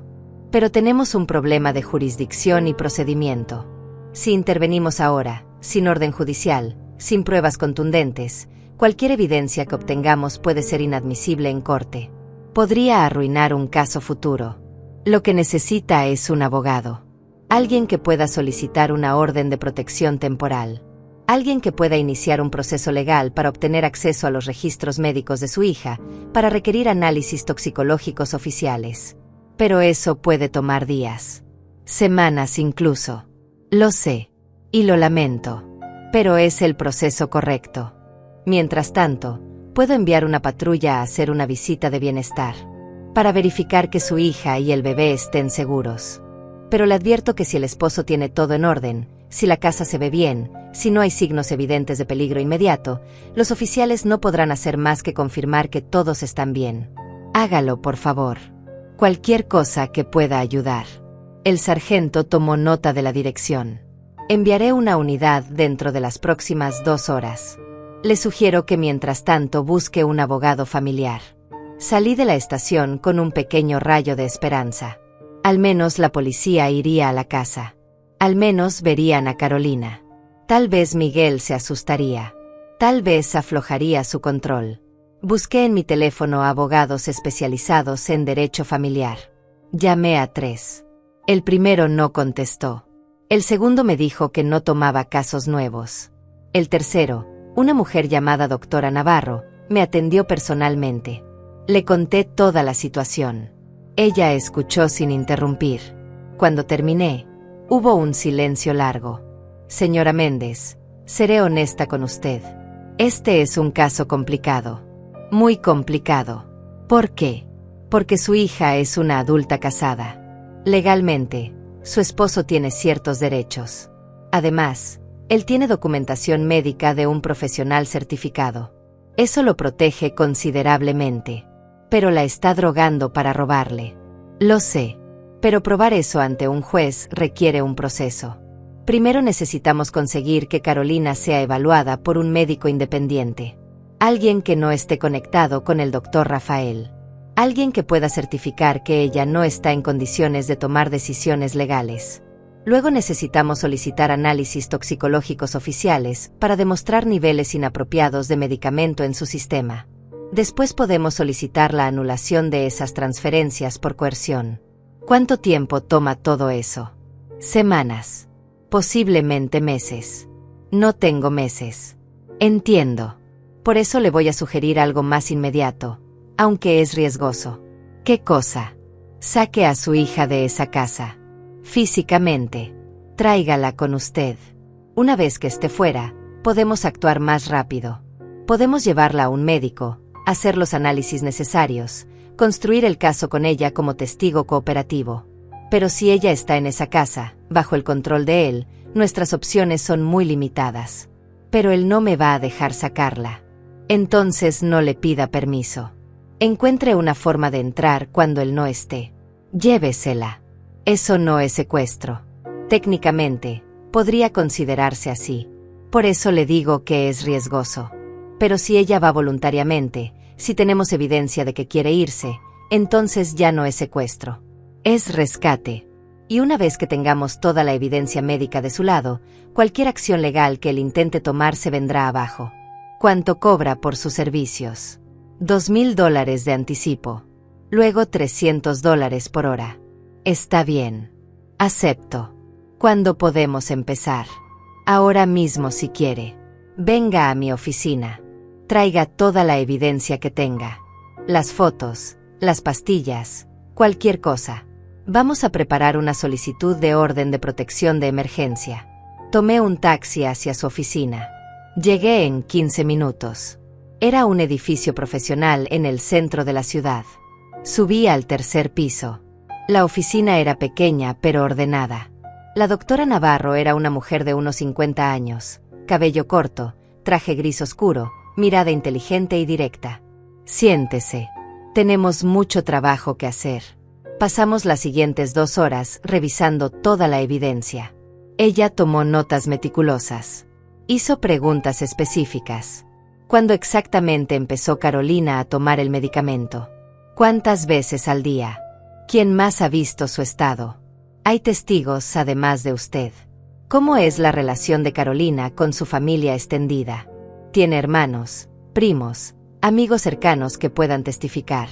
Pero tenemos un problema de jurisdicción y procedimiento. Si intervenimos ahora, sin orden judicial, sin pruebas contundentes, cualquier evidencia que obtengamos puede ser inadmisible en corte. Podría arruinar un caso futuro. Lo que necesita es un abogado. Alguien que pueda solicitar una orden de protección temporal. Alguien que pueda iniciar un proceso legal para obtener acceso a los registros médicos de su hija, para requerir análisis toxicológicos oficiales. Pero eso puede tomar días. Semanas incluso. Lo sé. Y lo lamento. Pero es el proceso correcto. Mientras tanto, puedo enviar una patrulla a hacer una visita de bienestar. Para verificar que su hija y el bebé estén seguros. Pero le advierto que si el esposo tiene todo en orden, si la casa se ve bien, si no hay signos evidentes de peligro inmediato, los oficiales no podrán hacer más que confirmar que todos están bien. Hágalo, por favor. Cualquier cosa que pueda ayudar. El sargento tomó nota de la dirección. Enviaré una unidad dentro de las próximas 2 horas. Le sugiero que mientras tanto busque un abogado familiar. Salí de la estación con un pequeño rayo de esperanza. Al menos la policía iría a la casa. Al menos verían a Carolina. Tal vez Miguel se asustaría. Tal vez aflojaría su control. Busqué en mi teléfono a abogados especializados en derecho familiar. Llamé a 3. El primero no contestó. El segundo me dijo que no tomaba casos nuevos. El tercero, una mujer llamada doctora Navarro, me atendió personalmente. Le conté toda la situación. Ella escuchó sin interrumpir. Cuando terminé, hubo un silencio largo. Señora Méndez, seré honesta con usted. Este es un caso complicado. Muy complicado. ¿Por qué? Porque su hija es una adulta casada. Legalmente, su esposo tiene ciertos derechos. Además, él tiene documentación médica de un profesional certificado. Eso lo protege considerablemente. Pero la está drogando para robarle. Lo sé. Pero probar eso ante un juez requiere un proceso. Primero necesitamos conseguir que Carolina sea evaluada por un médico independiente. Alguien que no esté conectado con el doctor Rafael. Alguien que pueda certificar que ella no está en condiciones de tomar decisiones legales. Luego necesitamos solicitar análisis toxicológicos oficiales para demostrar niveles inapropiados de medicamento en su sistema. Después podemos solicitar la anulación de esas transferencias por coerción. ¿Cuánto tiempo toma todo eso? Semanas. Posiblemente meses. No tengo meses. Entiendo. Por eso le voy a sugerir algo más inmediato, aunque es riesgoso. ¿Qué cosa? Saque a su hija de esa casa. Físicamente. Tráigala con usted. Una vez que esté fuera, podemos actuar más rápido. Podemos llevarla a un médico, hacer los análisis necesarios, construir el caso con ella como testigo cooperativo. Pero si ella está en esa casa, bajo el control de él, nuestras opciones son muy limitadas. Pero él no me va a dejar sacarla. Entonces no le pida permiso. Encuentre una forma de entrar cuando él no esté. Llévesela. Eso no es secuestro. Técnicamente, podría considerarse así. Por eso le digo que es riesgoso. Pero si ella va voluntariamente, si tenemos evidencia de que quiere irse, entonces ya no es secuestro. Es rescate. Y una vez que tengamos toda la evidencia médica de su lado, cualquier acción legal que él intente tomar se vendrá abajo. ¿Cuánto cobra por sus servicios? $2,000 de anticipo. Luego $300 por hora. Está bien. Acepto. ¿Cuándo podemos empezar? Ahora mismo si quiere. Venga a mi oficina. Traiga toda la evidencia que tenga. Las fotos, las pastillas, cualquier cosa. Vamos a preparar una solicitud de orden de protección de emergencia. Tomé un taxi hacia su oficina. Llegué en 15 minutos. Era un edificio profesional en el centro de la ciudad. Subí al 3er piso. La oficina era pequeña pero ordenada. La doctora Navarro era una mujer de unos 50 años, cabello corto, traje gris oscuro, mirada inteligente y directa. Siéntese. Tenemos mucho trabajo que hacer. Pasamos las siguientes 2 horas revisando toda la evidencia. Ella tomó notas meticulosas. Hizo preguntas específicas. ¿Cuándo exactamente empezó Carolina a tomar el medicamento? ¿Cuántas veces al día? ¿Quién más ha visto su estado? Hay testigos además de usted. ¿Cómo es la relación de Carolina con su familia extendida? ¿Tiene hermanos, primos, amigos cercanos que puedan testificar?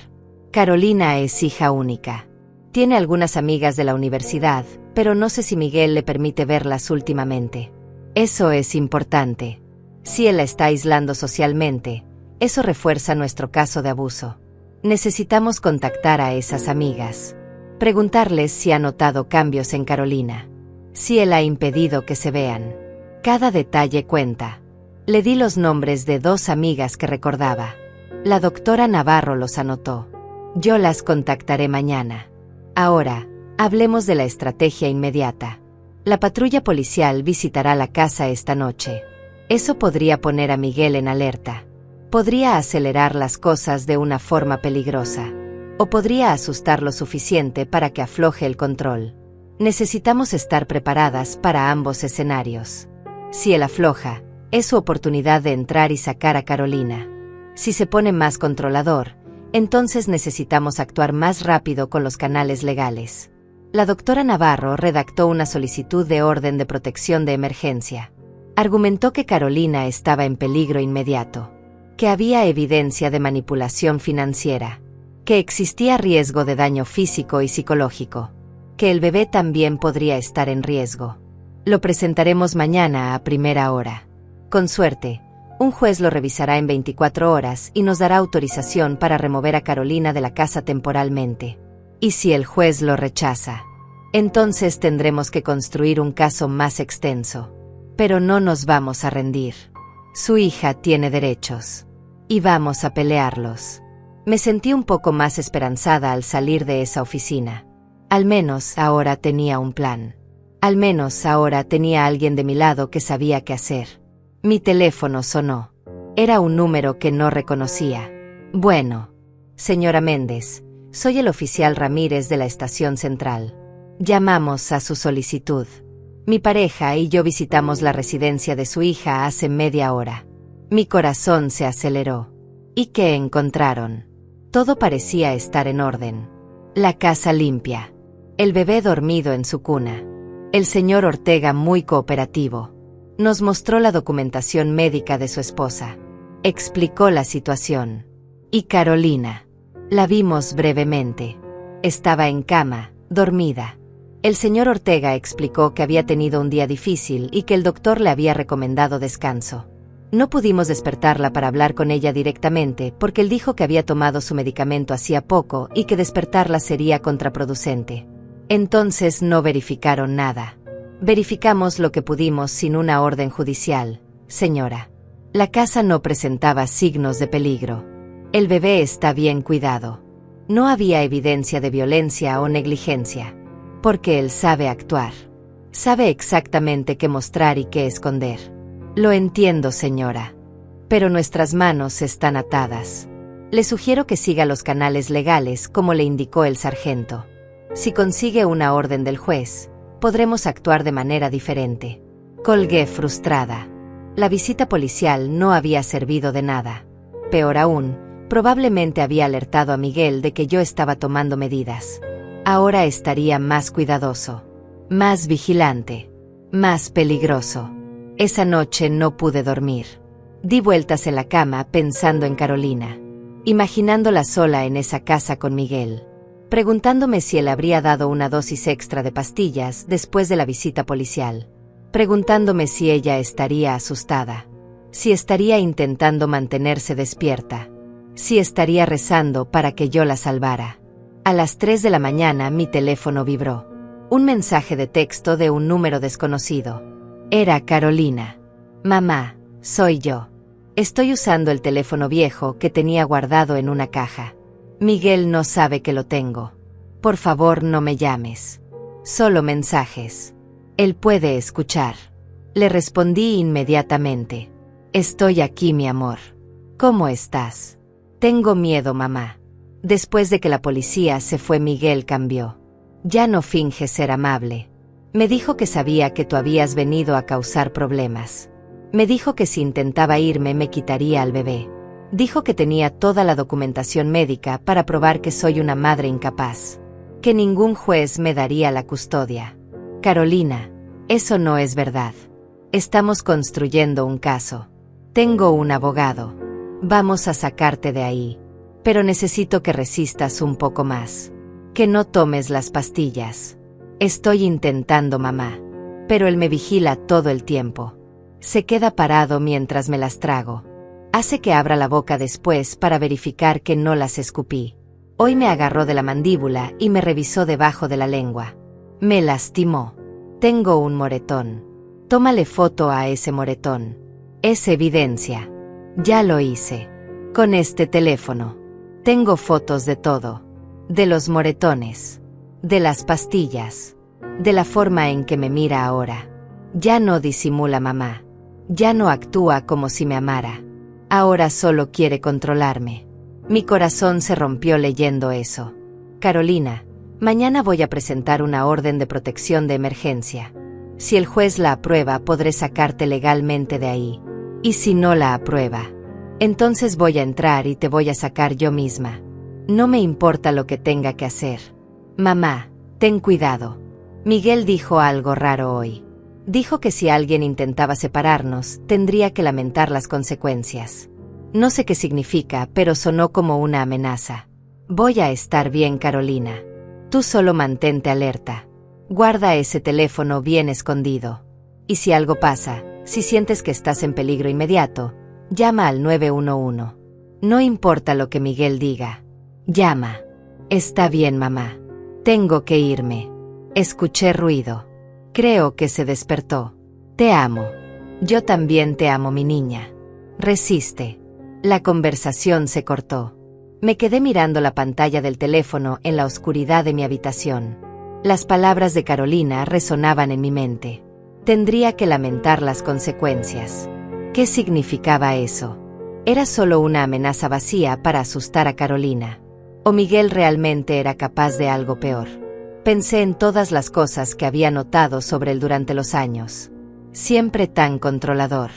Carolina es hija única. Tiene algunas amigas de la universidad, pero no sé si Miguel le permite verlas últimamente. Eso es importante. Si él la está aislando socialmente, eso refuerza nuestro caso de abuso. Necesitamos contactar a esas amigas. Preguntarles si ha notado cambios en Carolina. Si él ha impedido que se vean. Cada detalle cuenta. Le di los nombres de 2 amigas que recordaba. La doctora Navarro los anotó. Yo las contactaré mañana. Ahora, hablemos de la estrategia inmediata. La patrulla policial visitará la casa esta noche. Eso podría poner a Miguel en alerta. Podría acelerar las cosas de una forma peligrosa. O podría asustar lo suficiente para que afloje el control. Necesitamos estar preparadas para ambos escenarios. Si él afloja, es su oportunidad de entrar y sacar a Carolina. Si se pone más controlador, entonces necesitamos actuar más rápido con los canales legales. La doctora Navarro redactó una solicitud de orden de protección de emergencia. Argumentó que Carolina estaba en peligro inmediato, que había evidencia de manipulación financiera, que existía riesgo de daño físico y psicológico, que el bebé también podría estar en riesgo. Lo presentaremos mañana a primera hora. Con suerte, un juez lo revisará en 24 horas y nos dará autorización para remover a Carolina de la casa temporalmente. Y si el juez lo rechaza, entonces tendremos que construir un caso más extenso. Pero no nos vamos a rendir. Su hija tiene derechos. Y vamos a pelearlos. Me sentí un poco más esperanzada al salir de esa oficina. Al menos ahora tenía un plan. Al menos ahora tenía a alguien de mi lado que sabía qué hacer. Mi teléfono sonó. Era un número que no reconocía. Bueno, señora Méndez, soy el oficial Ramírez de la estación central. Llamamos a su solicitud. Mi pareja y yo visitamos la residencia de su hija hace media hora. Mi corazón se aceleró. ¿Y qué encontraron? Todo parecía estar en orden. La casa limpia. El bebé dormido en su cuna. El señor Ortega muy cooperativo. Nos mostró la documentación médica de su esposa. Explicó la situación. Y Carolina. La vimos brevemente. Estaba en cama, dormida. El señor Ortega explicó que había tenido un día difícil y que el doctor le había recomendado descanso. No pudimos despertarla para hablar con ella directamente porque él dijo que había tomado su medicamento hacía poco y que despertarla sería contraproducente. Entonces no verificaron nada. Verificamos lo que pudimos sin una orden judicial, señora. La casa no presentaba signos de peligro. El bebé está bien cuidado. No había evidencia de violencia o negligencia. Porque él sabe actuar. Sabe exactamente qué mostrar y qué esconder. Lo entiendo, señora. Pero nuestras manos están atadas. Le sugiero que siga los canales legales como le indicó el sargento. Si consigue una orden del juez, podremos actuar de manera diferente. Colgué frustrada. La visita policial no había servido de nada. Peor aún, probablemente había alertado a Miguel de que yo estaba tomando medidas. Ahora estaría más cuidadoso, más vigilante, más peligroso. Esa noche no pude dormir. Di vueltas en la cama pensando en Carolina, imaginándola sola en esa casa con Miguel, preguntándome si él habría dado una dosis extra de pastillas después de la visita policial, preguntándome si ella estaría asustada, si estaría intentando mantenerse despierta, si estaría rezando para que yo la salvara. A las 3 de la mañana mi teléfono vibró. Un mensaje de texto de un número desconocido. Era Carolina. Mamá, soy yo. Estoy usando el teléfono viejo que tenía guardado en una caja. Miguel no sabe que lo tengo. Por favor, no me llames. Solo mensajes. Él puede escuchar. Le respondí inmediatamente. Estoy aquí, mi amor. ¿Cómo estás? Tengo miedo, mamá. Después de que la policía se fue, Miguel cambió. Ya no finge ser amable. Me dijo que sabía que tú habías venido a causar problemas. Me dijo que si intentaba irme me quitaría al bebé. Dijo que tenía toda la documentación médica para probar que soy una madre incapaz. Que ningún juez me daría la custodia. Carolina, eso no es verdad. Estamos construyendo un caso. Tengo un abogado. Vamos a sacarte de ahí. Pero necesito que resistas un poco más. Que no tomes las pastillas. Estoy intentando, mamá. Pero él me vigila todo el tiempo. Se queda parado mientras me las trago. Hace que abra la boca después para verificar que no las escupí. Hoy me agarró de la mandíbula y me revisó debajo de la lengua. Me lastimó. Tengo un moretón. Tómale foto a ese moretón. Es evidencia. Ya lo hice. Con este teléfono. Tengo fotos de todo. De los moretones. De las pastillas. De la forma en que me mira ahora. Ya no disimula, mamá. Ya no actúa como si me amara. Ahora solo quiere controlarme. Mi corazón se rompió leyendo eso. Carolina, mañana voy a presentar una orden de protección de emergencia. Si el juez la aprueba, podré sacarte legalmente de ahí. Y si no la aprueba, entonces voy a entrar y te voy a sacar yo misma. No me importa lo que tenga que hacer. Mamá, ten cuidado. Miguel dijo algo raro hoy. Dijo que si alguien intentaba separarnos, tendría que lamentar las consecuencias. No sé qué significa, pero sonó como una amenaza. Voy a estar bien, Carolina. Tú solo mantente alerta. Guarda ese teléfono bien escondido. Y si algo pasa, si sientes que estás en peligro inmediato, llama al 911. No importa lo que Miguel diga. Llama. Está bien, mamá. Tengo que irme. Escuché ruido. Creo que se despertó. Te amo. Yo también te amo, mi niña. Resiste. La conversación se cortó. Me quedé mirando la pantalla del teléfono en la oscuridad de mi habitación. Las palabras de Carolina resonaban en mi mente. Tendría que lamentar las consecuencias. ¿Qué significaba eso? ¿Era solo una amenaza vacía para asustar a Carolina? ¿O Miguel realmente era capaz de algo peor? Pensé en todas las cosas que había notado sobre él durante los años. Siempre tan controlador.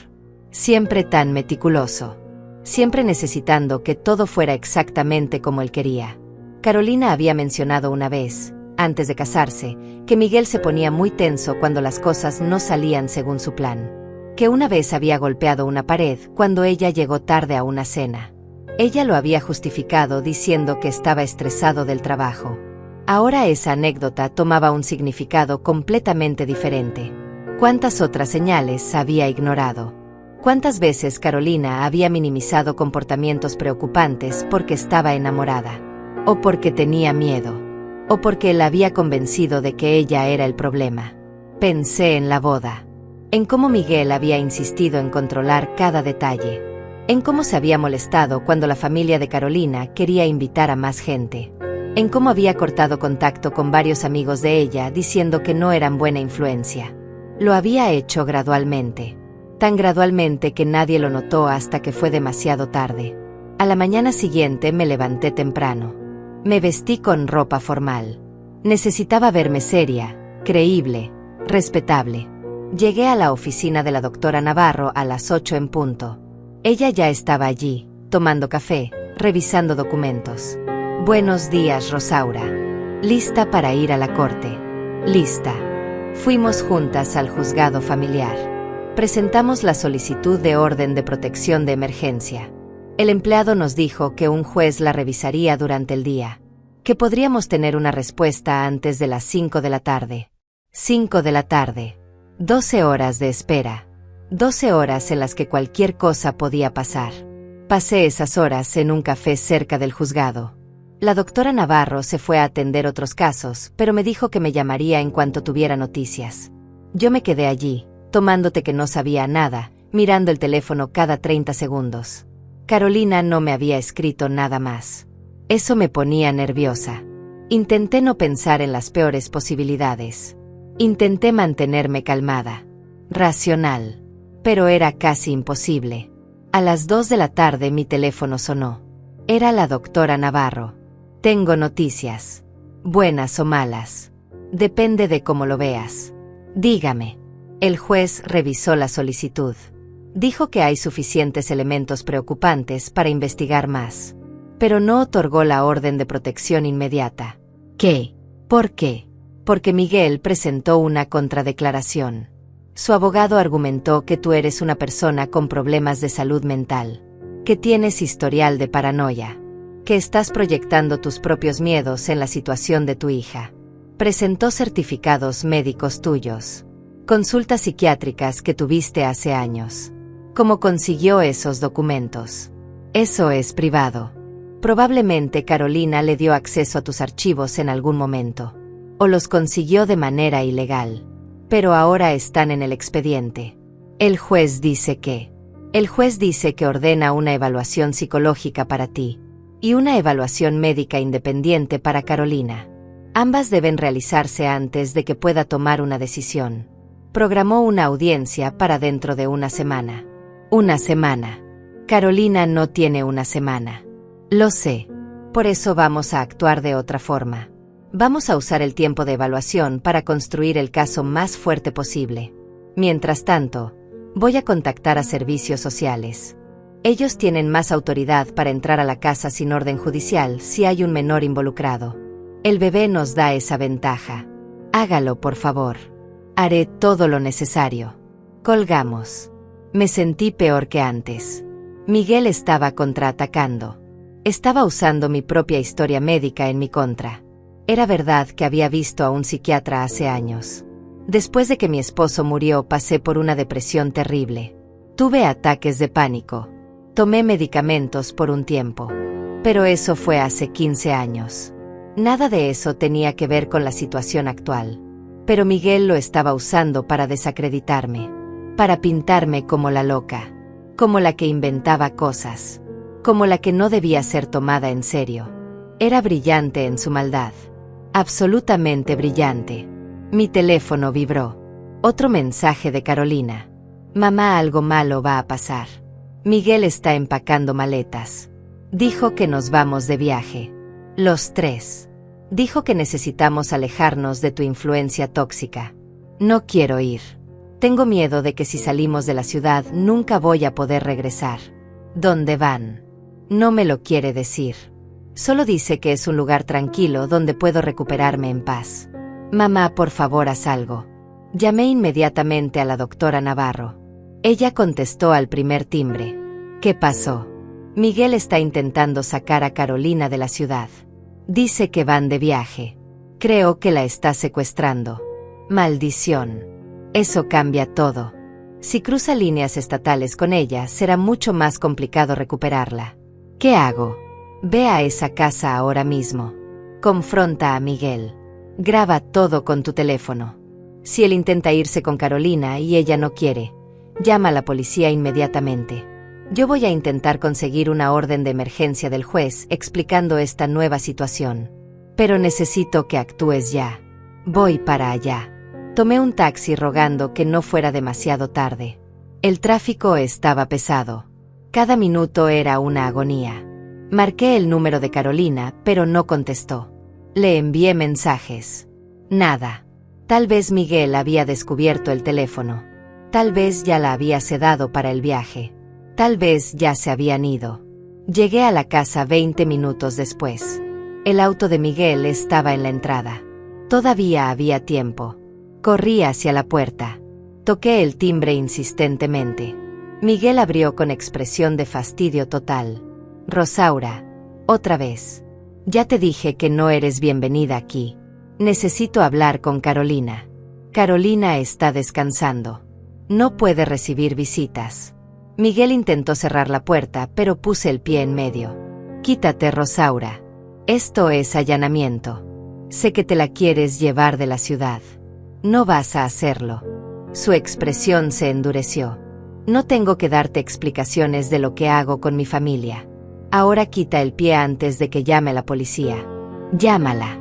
Siempre tan meticuloso. Siempre necesitando que todo fuera exactamente como él quería. Carolina había mencionado una vez, antes de casarse, que Miguel se ponía muy tenso cuando las cosas no salían según su plan. Que una vez había golpeado una pared cuando ella llegó tarde a una cena. Ella lo había justificado diciendo que estaba estresado del trabajo. Ahora esa anécdota tomaba un significado completamente diferente. ¿Cuántas otras señales había ignorado? ¿Cuántas veces Carolina había minimizado comportamientos preocupantes porque estaba enamorada? ¿O porque tenía miedo? ¿O porque él había convencido de que ella era el problema? Pensé en la boda. En cómo Miguel había insistido en controlar cada detalle. En cómo se había molestado cuando la familia de Carolina quería invitar a más gente. En cómo había cortado contacto con varios amigos de ella diciendo que no eran buena influencia. Lo había hecho gradualmente. Tan gradualmente que nadie lo notó hasta que fue demasiado tarde. A la mañana siguiente me levanté temprano. Me vestí con ropa formal. Necesitaba verme seria, creíble, respetable. Llegué a la oficina de la doctora Navarro a las 8 en punto. Ella ya estaba allí, tomando café, revisando documentos. Buenos días, Rosaura. ¿Lista para ir a la corte? Lista. Fuimos juntas al juzgado familiar. Presentamos la solicitud de orden de protección de emergencia. El empleado nos dijo que un juez la revisaría durante el día. Que podríamos tener una respuesta antes de las 5 de la tarde. 5 de la tarde. 12 horas de espera. 12 horas en las que cualquier cosa podía pasar. Pasé esas horas en un café cerca del juzgado. La doctora Navarro se fue a atender otros casos, pero me dijo que me llamaría en cuanto tuviera noticias. Yo me quedé allí, tomándote que no sabía nada, mirando el teléfono cada 30 segundos. Carolina no me había escrito nada más. Eso me ponía nerviosa. Intenté no pensar en las peores posibilidades. Intenté mantenerme calmada, racional, pero era casi imposible. A las 2 de la tarde mi teléfono sonó. Era la doctora Navarro. Tengo noticias. Buenas o malas. Depende de cómo lo veas. Dígame. El juez revisó la solicitud. Dijo que hay suficientes elementos preocupantes para investigar más, pero no otorgó la orden de protección inmediata. ¿Qué? ¿Por qué? Porque Miguel presentó una contradeclaración. Su abogado argumentó que tú eres una persona con problemas de salud mental, que tienes historial de paranoia, que estás proyectando tus propios miedos en la situación de tu hija. Presentó certificados médicos tuyos, consultas psiquiátricas que tuviste hace años. ¿Cómo consiguió esos documentos? Eso es privado. Probablemente Carolina le dio acceso a tus archivos en algún momento, o los consiguió de manera ilegal, pero ahora están en el expediente. El juez dice que ordena una evaluación psicológica para ti y una evaluación médica independiente para Carolina. Ambas deben realizarse antes de que pueda tomar una decisión. Programó una audiencia para dentro de una semana. Una semana. Carolina no tiene una semana. Lo sé. Por eso vamos a actuar de otra forma. Vamos a usar el tiempo de evaluación para construir el caso más fuerte posible. Mientras tanto, voy a contactar a servicios sociales. Ellos tienen más autoridad para entrar a la casa sin orden judicial si hay un menor involucrado. El bebé nos da esa ventaja. Hágalo, por favor. Haré todo lo necesario. Colgamos. Me sentí peor que antes. Miguel estaba contraatacando. Estaba usando mi propia historia médica en mi contra. Era verdad que había visto a un psiquiatra hace años. Después de que mi esposo murió, pasé por una depresión terrible. Tuve ataques de pánico. Tomé medicamentos por un tiempo. Pero eso fue hace 15 años. Nada de eso tenía que ver con la situación actual. Pero Miguel lo estaba usando para desacreditarme, para pintarme como la loca, como la que inventaba cosas, como la que no debía ser tomada en serio. Era brillante en su maldad. Absolutamente brillante. Mi teléfono vibró. Otro mensaje de Carolina. Mamá, algo malo va a pasar. Miguel está empacando maletas. Dijo que nos vamos de viaje. Los tres. Dijo que necesitamos alejarnos de tu influencia tóxica. No quiero ir. Tengo miedo de que si salimos de la ciudad nunca voy a poder regresar. ¿Dónde van? No me lo quiere decir. Solo dice que es un lugar tranquilo donde puedo recuperarme en paz. Mamá, por favor, haz algo. Llamé inmediatamente a la doctora Navarro. Ella contestó al primer timbre. ¿Qué pasó? Miguel está intentando sacar a Carolina de la ciudad. Dice que van de viaje. Creo que la está secuestrando. Maldición. Eso cambia todo. Si cruza líneas estatales con ella, será mucho más complicado recuperarla. ¿Qué hago? Ve a esa casa ahora mismo. Confronta a Miguel. Graba todo con tu teléfono. Si él intenta irse con Carolina y ella no quiere, llama a la policía inmediatamente. Yo voy a intentar conseguir una orden de emergencia del juez explicando esta nueva situación. Pero necesito que actúes ya. Voy para allá. Tomé un taxi rogando que no fuera demasiado tarde. El tráfico estaba pesado. Cada minuto era una agonía. Marqué el número de Carolina, pero no contestó. Le envié mensajes. Nada. Tal vez Miguel había descubierto el teléfono. Tal vez ya la había sedado para el viaje. Tal vez ya se habían ido. Llegué a la casa 20 minutos después. El auto de Miguel estaba en la entrada. Todavía había tiempo. Corrí hacia la puerta. Toqué el timbre insistentemente. Miguel abrió con expresión de fastidio total. Rosaura, otra vez. Ya te dije que no eres bienvenida aquí. Necesito hablar con Carolina. Carolina está descansando. No puede recibir visitas. Miguel intentó cerrar la puerta, pero puse el pie en medio. Quítate, Rosaura. Esto es allanamiento. Sé que te la quieres llevar de la ciudad. No vas a hacerlo. Su expresión se endureció. No tengo que darte explicaciones de lo que hago con mi familia. Ahora quita el pie antes de que llame a la policía. Llámala.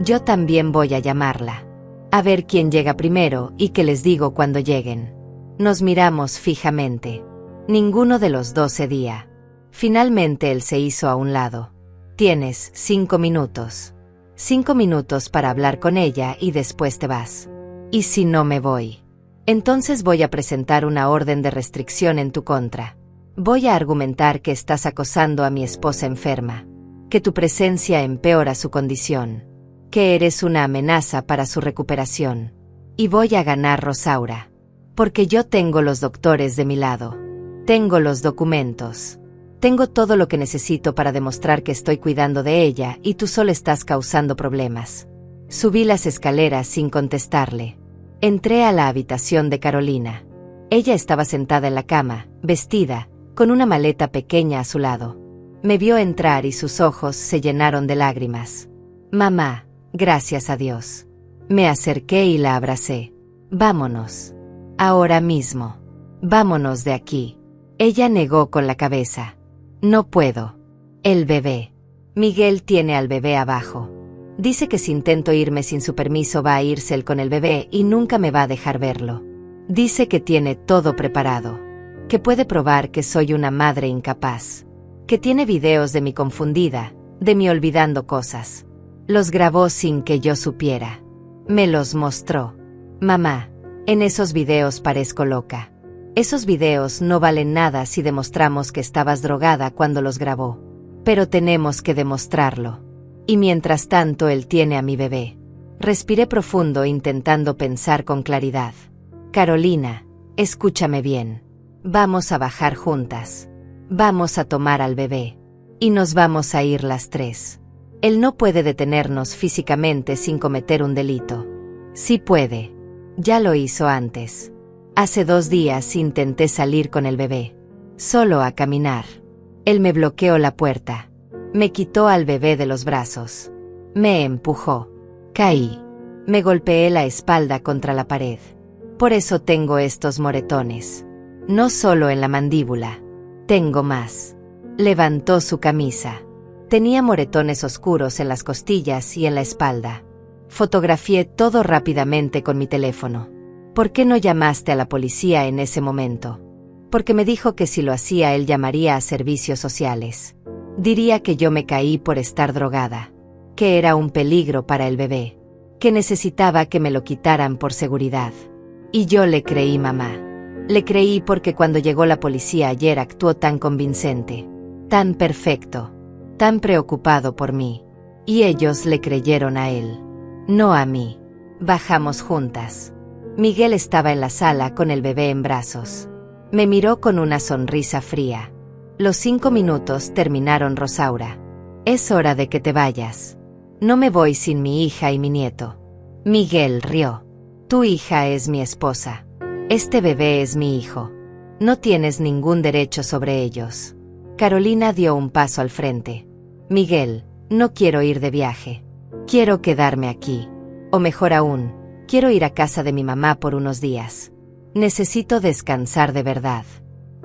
Yo también voy a llamarla. A ver quién llega primero y qué les digo cuando lleguen. Nos miramos fijamente. Ninguno de los dos cedía. Finalmente él se hizo a un lado. Tienes 5 minutos. 5 minutos para hablar con ella y después te vas. ¿Y si no me voy? Entonces voy a presentar una orden de restricción en tu contra. Voy a argumentar que estás acosando a mi esposa enferma, que tu presencia empeora su condición, que eres una amenaza para su recuperación. Y voy a ganar, Rosaura. Porque yo tengo los doctores de mi lado. Tengo los documentos. Tengo todo lo que necesito para demostrar que estoy cuidando de ella y tú solo estás causando problemas. Subí las escaleras sin contestarle. Entré a la habitación de Carolina. Ella estaba sentada en la cama, vestida, con una maleta pequeña a su lado. Me vio entrar y sus ojos se llenaron de lágrimas. Mamá, gracias a Dios. Me acerqué y la abracé. Vámonos. Ahora mismo. Vámonos de aquí. Ella negó con la cabeza. No puedo. El bebé. Miguel tiene al bebé abajo. Dice que si intento irme sin su permiso va a irse él con el bebé y nunca me va a dejar verlo. Dice que tiene todo preparado. Que puede probar que soy una madre incapaz. Que tiene videos de mi confundida, de mí olvidando cosas. Los grabó sin que yo supiera. Me los mostró. Mamá, en esos videos parezco loca. Esos videos no valen nada si demostramos que estabas drogada cuando los grabó. Pero tenemos que demostrarlo. Y mientras tanto él tiene a mi bebé. Respiré profundo intentando pensar con claridad. Carolina, escúchame bien. Vamos a bajar juntas. Vamos a tomar al bebé. Y nos vamos a ir las tres. Él no puede detenernos físicamente sin cometer un delito. Sí puede. Ya lo hizo antes. Hace 2 días intenté salir con el bebé. Solo a caminar. Él me bloqueó la puerta. Me quitó al bebé de los brazos. Me empujó. Caí. Me golpeé la espalda contra la pared. Por eso tengo estos moretones. No solo en la mandíbula. Tengo más. Levantó su camisa. Tenía moretones oscuros en las costillas y en la espalda. Fotografié todo rápidamente con mi teléfono. ¿Por qué no llamaste a la policía en ese momento? Porque me dijo que si lo hacía él llamaría a servicios sociales. Diría que yo me caí por estar drogada. Que era un peligro para el bebé. Que necesitaba que me lo quitaran por seguridad. Y yo le creí, mamá. Le creí porque cuando llegó la policía ayer actuó tan convincente. Tan perfecto. Tan preocupado por mí. Y ellos le creyeron a él. No a mí. Bajamos juntas. Miguel estaba en la sala con el bebé en brazos. Me miró con una sonrisa fría. Los 5 minutos terminaron, Rosaura. Es hora de que te vayas. No me voy sin mi hija y mi nieto. Miguel rió. Tu hija es mi esposa. Este bebé es mi hijo. No tienes ningún derecho sobre ellos. Carolina dio un paso al frente. Miguel, no quiero ir de viaje. Quiero quedarme aquí. O mejor aún, quiero ir a casa de mi mamá por unos días. Necesito descansar de verdad.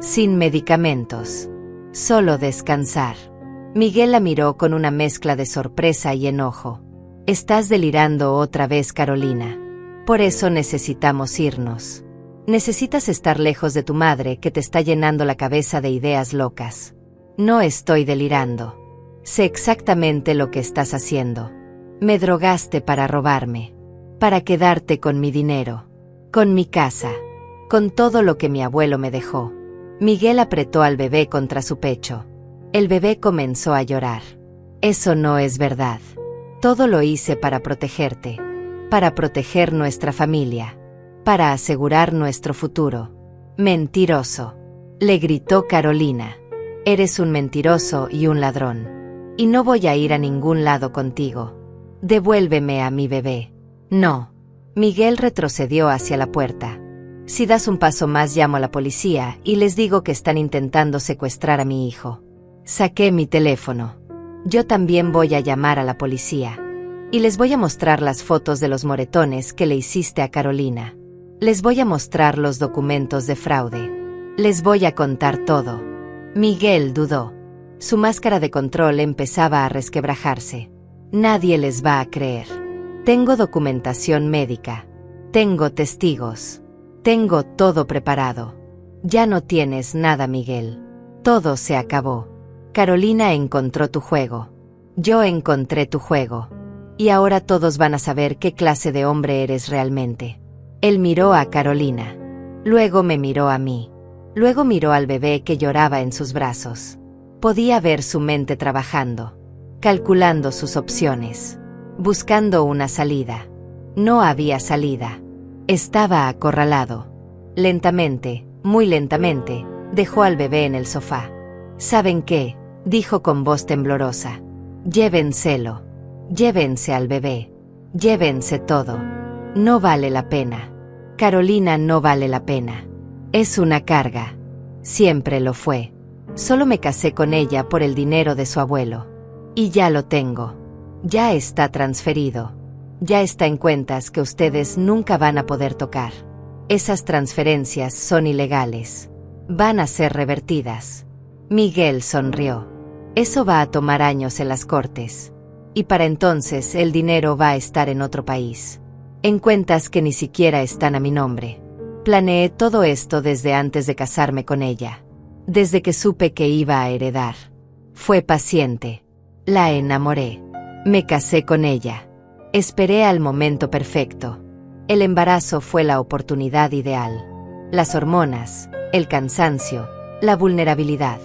Sin medicamentos. Solo descansar. Miguel la miró con una mezcla de sorpresa y enojo. Estás delirando otra vez, Carolina. Por eso necesitamos irnos. Necesitas estar lejos de tu madre que te está llenando la cabeza de ideas locas. No estoy delirando. Sé exactamente lo que estás haciendo. Me drogaste para robarme. Para quedarte con mi dinero. Con mi casa. Con todo lo que mi abuelo me dejó. Miguel apretó al bebé contra su pecho. El bebé comenzó a llorar. Eso no es verdad. Todo lo hice para protegerte. Para proteger nuestra familia. Para asegurar nuestro futuro. Mentiroso. Le gritó Carolina. Eres un mentiroso y un ladrón. Y no voy a ir a ningún lado contigo. Devuélveme a mi bebé. No. Miguel retrocedió hacia la puerta. Si das un paso más llamo a la policía y les digo que están intentando secuestrar a mi hijo. Saqué mi teléfono. Yo también voy a llamar a la policía. Y les voy a mostrar las fotos de los moretones que le hiciste a Carolina. Les voy a mostrar los documentos de fraude. Les voy a contar todo. Miguel dudó. Su máscara de control empezaba a resquebrajarse. Nadie les va a creer. Tengo documentación médica. Tengo testigos. Tengo todo preparado. Ya no tienes nada, Miguel. Todo se acabó. Carolina encontró tu juego. Yo encontré tu juego. Y ahora todos van a saber qué clase de hombre eres realmente. Él miró a Carolina. Luego me miró a mí. Luego miró al bebé que lloraba en sus brazos. Podía ver su mente trabajando, calculando sus opciones, buscando una salida. No había salida. Estaba acorralado. Lentamente, muy lentamente, dejó al bebé en el sofá. ¿Saben qué?, dijo con voz temblorosa. Llévenselo. Llévense al bebé. Llévense todo. No vale la pena. Carolina no vale la pena. Es una carga. Siempre lo fue. Solo me casé con ella por el dinero de su abuelo. Y ya lo tengo. Ya está transferido. Ya está en cuentas que ustedes nunca van a poder tocar. Esas transferencias son ilegales. Van a ser revertidas. Miguel sonrió. Eso va a tomar años en las cortes. Y para entonces el dinero va a estar en otro país. En cuentas que ni siquiera están a mi nombre. Planeé todo esto desde antes de casarme con ella. Desde que supe que iba a heredar. Fue paciente. La enamoré. Me casé con ella. Esperé al momento perfecto. El embarazo fue la oportunidad ideal. Las hormonas, el cansancio, la vulnerabilidad.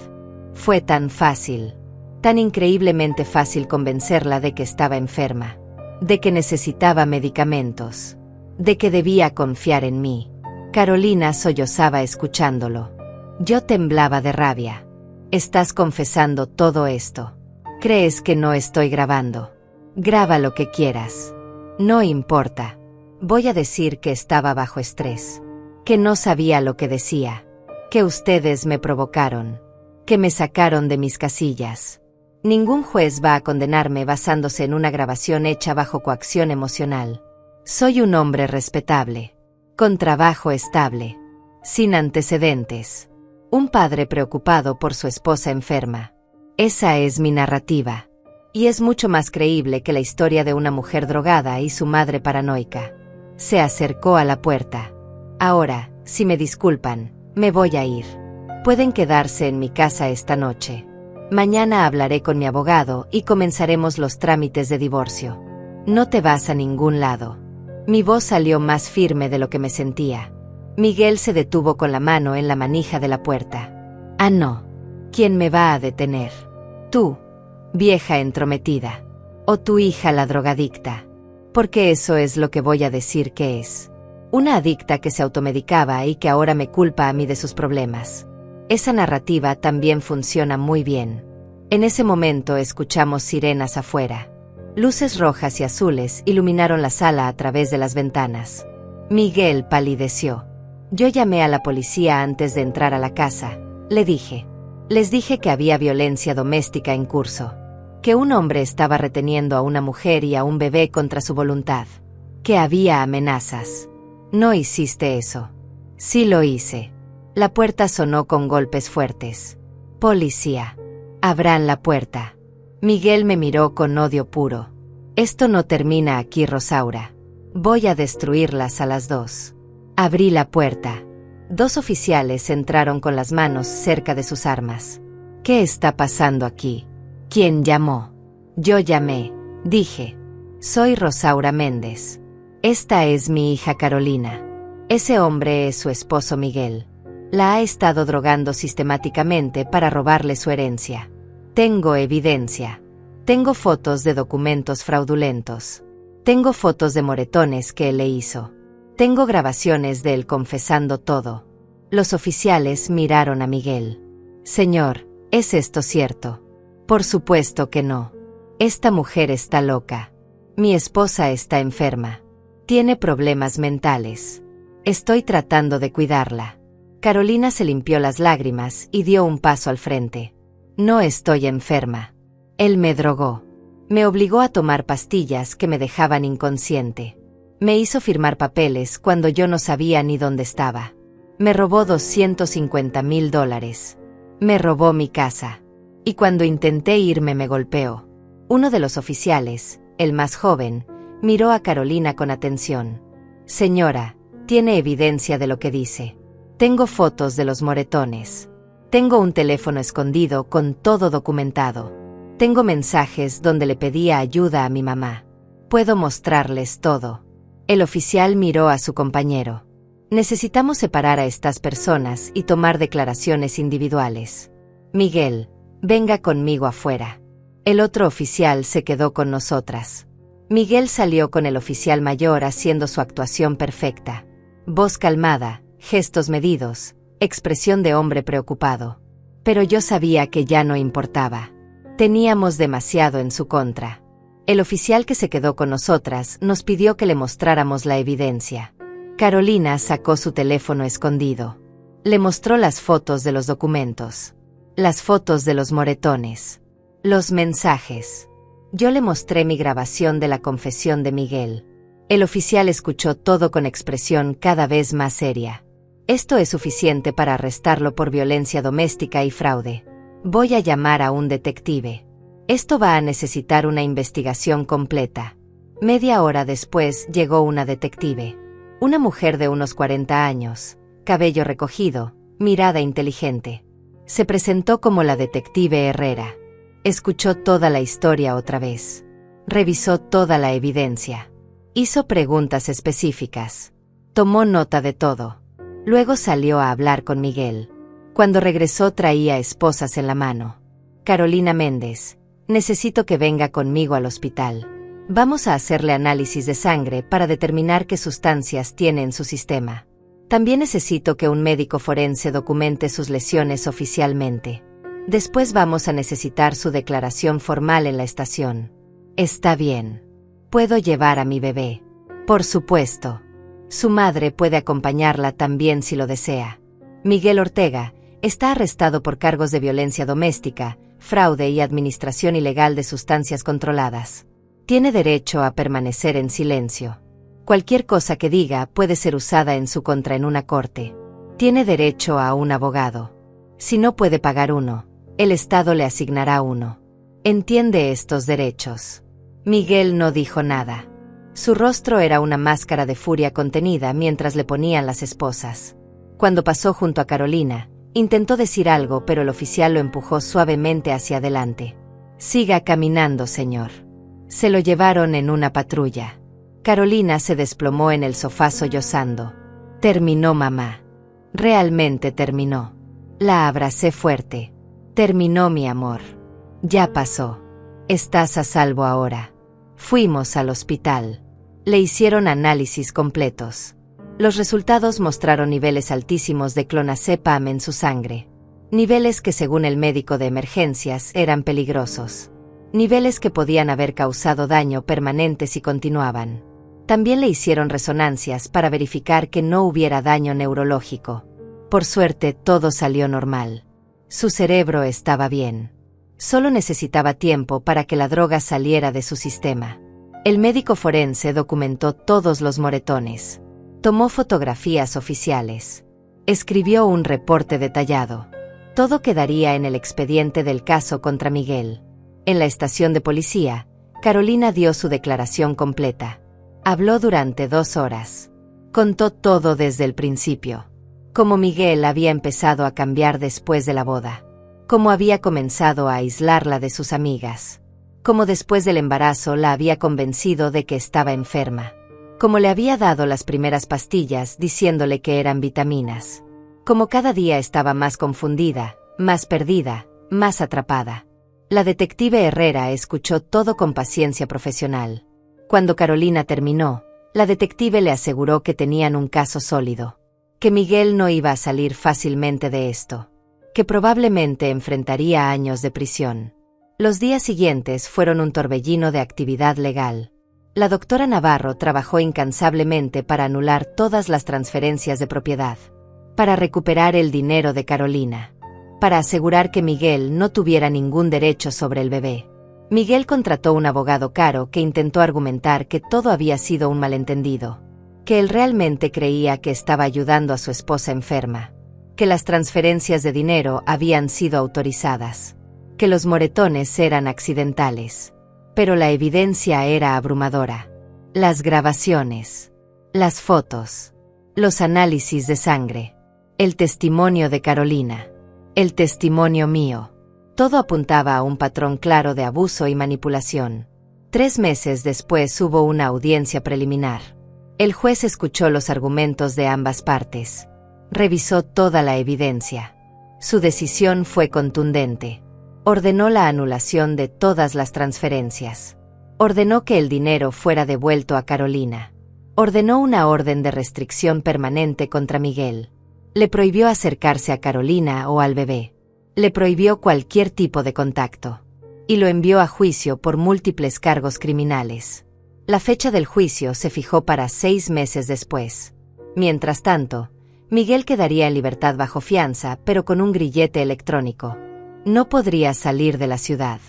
Fue tan fácil, tan increíblemente fácil convencerla de que estaba enferma, de que necesitaba medicamentos, de que debía confiar en mí. Carolina sollozaba escuchándolo. Yo temblaba de rabia. ¿Estás confesando todo esto? ¿Crees que no estoy grabando? Graba lo que quieras. No importa. Voy a decir que estaba bajo estrés, que no sabía lo que decía, que ustedes me provocaron, que me sacaron de mis casillas. Ningún juez va a condenarme basándose en una grabación hecha bajo coacción emocional. Soy un hombre respetable, con trabajo estable, sin antecedentes, un padre preocupado por su esposa enferma. Esa es mi narrativa. Y es mucho más creíble que la historia de una mujer drogada y su madre paranoica. Se acercó a la puerta. Ahora, si me disculpan, me voy a ir. Pueden quedarse en mi casa esta noche. Mañana hablaré con mi abogado y comenzaremos los trámites de divorcio. No te vas a ningún lado. Mi voz salió más firme de lo que me sentía. Miguel se detuvo con la mano en la manija de la puerta. Ah, no. ¿Quién me va a detener? Tú, vieja entrometida. O tu hija la drogadicta. Porque eso es lo que voy a decir que es. Una adicta que se automedicaba y que ahora me culpa a mí de sus problemas. Esa narrativa también funciona muy bien. En ese momento escuchamos sirenas afuera. Luces rojas y azules iluminaron la sala a través de las ventanas. Miguel palideció. Yo llamé a la policía antes de entrar a la casa. Le dije. Les dije que había violencia doméstica en curso. Que un hombre estaba reteniendo a una mujer y a un bebé contra su voluntad. Que había amenazas. No hiciste eso. Sí lo hice. La puerta sonó con golpes fuertes. Policía. Abran la puerta. Miguel me miró con odio puro. Esto no termina aquí, Rosaura. Voy a destruirlas a las dos. Abrí la puerta. 2 oficiales entraron con las manos cerca de sus armas. ¿Qué está pasando aquí? ¿Quién llamó? Yo llamé. Dije. Soy Rosaura Méndez. Esta es mi hija Carolina. Ese hombre es su esposo Miguel. La ha estado drogando sistemáticamente para robarle su herencia. Tengo evidencia. Tengo fotos de documentos fraudulentos. Tengo fotos de moretones que él le hizo. Tengo grabaciones de él confesando todo. Los oficiales miraron a Miguel. Señor, ¿es esto cierto? Por supuesto que no. Esta mujer está loca. Mi esposa está enferma. Tiene problemas mentales. Estoy tratando de cuidarla. Carolina se limpió las lágrimas y dio un paso al frente. No estoy enferma. Él me drogó. Me obligó a tomar pastillas que me dejaban inconsciente. Me hizo firmar papeles cuando yo no sabía ni dónde estaba. Me robó $250,000. Me robó mi casa. Y cuando intenté irme me golpeó. Uno de los oficiales, el más joven, Miró a Carolina con atención. Señora, ¿tiene evidencia de lo que dice? Tengo fotos de los moretones. Tengo un teléfono escondido con todo documentado. Tengo mensajes donde le pedía ayuda a mi mamá. Puedo mostrarles todo. El oficial miró a su compañero. Necesitamos separar a estas personas y tomar declaraciones individuales. Miguel, venga conmigo afuera. El otro oficial se quedó con nosotras. Miguel salió con el oficial mayor haciendo su actuación perfecta. Voz calmada, gestos medidos, expresión de hombre preocupado. Pero yo sabía que ya no importaba. Teníamos demasiado en su contra. El oficial que se quedó con nosotras nos pidió que le mostráramos la evidencia. Carolina sacó su teléfono escondido. Le mostró las fotos de los documentos. Las fotos de los moretones. Los mensajes. Yo le mostré mi grabación de la confesión de Miguel. El oficial escuchó todo con expresión cada vez más seria. Esto es suficiente para arrestarlo por violencia doméstica y fraude. Voy a llamar a un detective. Esto va a necesitar una investigación completa. Media hora después llegó una detective. Una mujer de unos 40 años, cabello recogido, mirada inteligente. Se presentó como la detective Herrera. Escuchó toda la historia otra vez. Revisó toda la evidencia. Hizo preguntas específicas. Tomó nota de todo. Luego salió a hablar con Miguel. Cuando regresó traía esposas en la mano. Carolina Méndez, necesito que venga conmigo al hospital. Vamos a hacerle análisis de sangre para determinar qué sustancias tiene en su sistema. También necesito que un médico forense documente sus lesiones oficialmente. Después vamos a necesitar su declaración formal en la estación. Está bien. ¿Puedo llevar a mi bebé? Por supuesto. Su madre puede acompañarla también si lo desea. Miguel Ortega está arrestado por cargos de violencia doméstica, fraude y administración ilegal de sustancias controladas. Tiene derecho a permanecer en silencio. Cualquier cosa que diga puede ser usada en su contra en una corte. Tiene derecho a un abogado. Si no puede pagar uno, el Estado le asignará uno. ¿Entiende estos derechos? Miguel no dijo nada. Su rostro era una máscara de furia contenida mientras le ponían las esposas. Cuando pasó junto a Carolina, intentó decir algo, pero el oficial lo empujó suavemente hacia adelante. Siga caminando, señor. Se lo llevaron en una patrulla. Carolina se desplomó en el sofá sollozando. Terminó, mamá. Realmente terminó. La abracé fuerte. Terminó, mi amor. Ya pasó. Estás a salvo ahora. Fuimos al hospital. Le hicieron análisis completos. Los resultados mostraron niveles altísimos de clonazepam en su sangre. Niveles que, según el médico de emergencias, eran peligrosos. Niveles que podían haber causado daño permanente si continuaban. También le hicieron resonancias para verificar que no hubiera daño neurológico. Por suerte, todo salió normal. Su cerebro estaba bien. Solo necesitaba tiempo para que la droga saliera de su sistema. El médico forense documentó todos los moretones. Tomó fotografías oficiales. Escribió un reporte detallado. Todo quedaría en el expediente del caso contra Miguel. En la estación de policía, Carolina dio su declaración completa. Habló durante 2 horas. Contó todo desde el principio. Cómo Miguel había empezado a cambiar después de la boda. Cómo había comenzado a aislarla de sus amigas. Cómo después del embarazo la había convencido de que estaba enferma. Cómo le había dado las primeras pastillas diciéndole que eran vitaminas. Cómo cada día estaba más confundida, más perdida, más atrapada. La detective Herrera escuchó todo con paciencia profesional. Cuando Carolina terminó, la detective le aseguró que tenían un caso sólido. Que Miguel no iba a salir fácilmente de esto. Que probablemente enfrentaría años de prisión. Los días siguientes fueron un torbellino de actividad legal. La doctora Navarro trabajó incansablemente para anular todas las transferencias de propiedad. Para recuperar el dinero de Carolina. Para asegurar que Miguel no tuviera ningún derecho sobre el bebé. Miguel contrató un abogado caro que intentó argumentar que todo había sido un malentendido. Que él realmente creía que estaba ayudando a su esposa enferma. Que las transferencias de dinero habían sido autorizadas. Que los moretones eran accidentales. Pero la evidencia era abrumadora. Las grabaciones. Las fotos. Los análisis de sangre. El testimonio de Carolina. El testimonio mío. Todo apuntaba a un patrón claro de abuso y manipulación. 3 meses después hubo una audiencia preliminar. El juez escuchó los argumentos de ambas partes. Revisó toda la evidencia. Su decisión fue contundente. Ordenó la anulación de todas las transferencias. Ordenó que el dinero fuera devuelto a Carolina. Ordenó una orden de restricción permanente contra Miguel. Le prohibió acercarse a Carolina o al bebé. Le prohibió cualquier tipo de contacto. Y lo envió a juicio por múltiples cargos criminales. La fecha del juicio se fijó para 6 meses después. Mientras tanto, Miguel quedaría en libertad bajo fianza, pero con un grillete electrónico. No podría salir de la ciudad.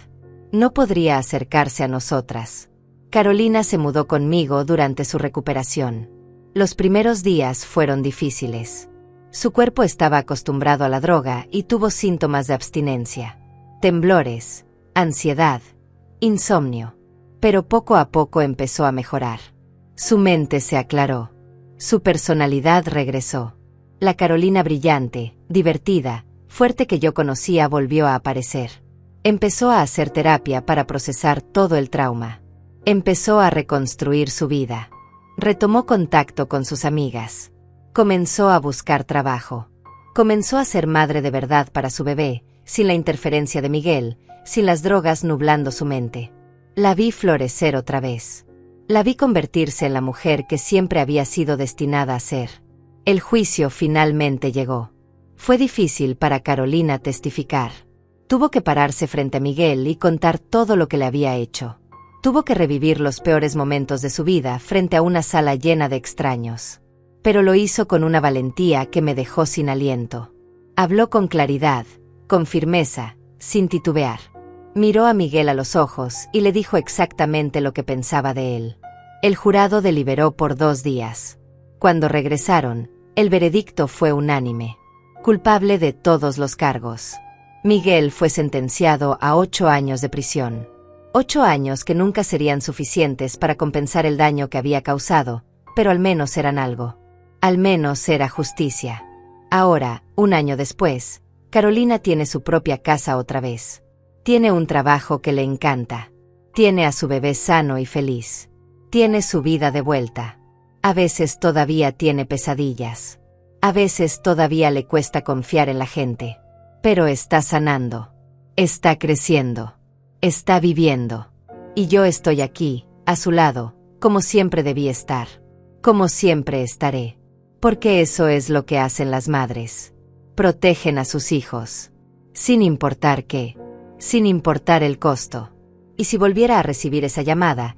No podría acercarse a nosotras. Carolina se mudó conmigo durante su recuperación. Los primeros días fueron difíciles. Su cuerpo estaba acostumbrado a la droga y tuvo síntomas de abstinencia. Temblores, ansiedad, insomnio. Pero poco a poco empezó a mejorar. Su mente se aclaró. Su personalidad regresó. La Carolina brillante, divertida, fuerte que yo conocía volvió a aparecer. Empezó a hacer terapia para procesar todo el trauma. Empezó a reconstruir su vida. Retomó contacto con sus amigas. Comenzó a buscar trabajo. Comenzó a ser madre de verdad para su bebé, sin la interferencia de Miguel, sin las drogas nublando su mente. La vi florecer otra vez. La vi convertirse en la mujer que siempre había sido destinada a ser. El juicio finalmente llegó. Fue difícil para Carolina testificar. Tuvo que pararse frente a Miguel y contar todo lo que le había hecho. Tuvo que revivir los peores momentos de su vida frente a una sala llena de extraños. Pero lo hizo con una valentía que me dejó sin aliento. Habló con claridad, con firmeza, sin titubear. Miró a Miguel a los ojos y le dijo exactamente lo que pensaba de él. El jurado deliberó por 2 días. Cuando regresaron, el veredicto fue unánime. Culpable de todos los cargos. Miguel fue sentenciado a 8 años de prisión. 8 años que nunca serían suficientes para compensar el daño que había causado, pero al menos eran algo. Al menos era justicia. Ahora, 1 año después, Carolina tiene su propia casa otra vez. Tiene un trabajo que le encanta. Tiene a su bebé sano y feliz. Tiene su vida de vuelta. A veces todavía tiene pesadillas. A veces todavía le cuesta confiar en la gente. Pero está sanando. Está creciendo. Está viviendo. Y yo estoy aquí, a su lado, como siempre debí estar. Como siempre estaré. Porque eso es lo que hacen las madres. Protegen a sus hijos. Sin importar qué. Sin importar el costo. Y si volviera a recibir esa llamada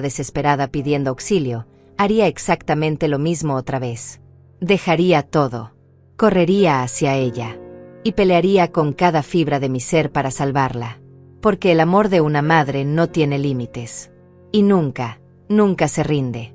desesperada pidiendo auxilio, haría exactamente lo mismo otra vez. Dejaría todo. Correría hacia ella. Y pelearía con cada fibra de mi ser para salvarla. Porque el amor de una madre no tiene límites. Y nunca, nunca se rinde.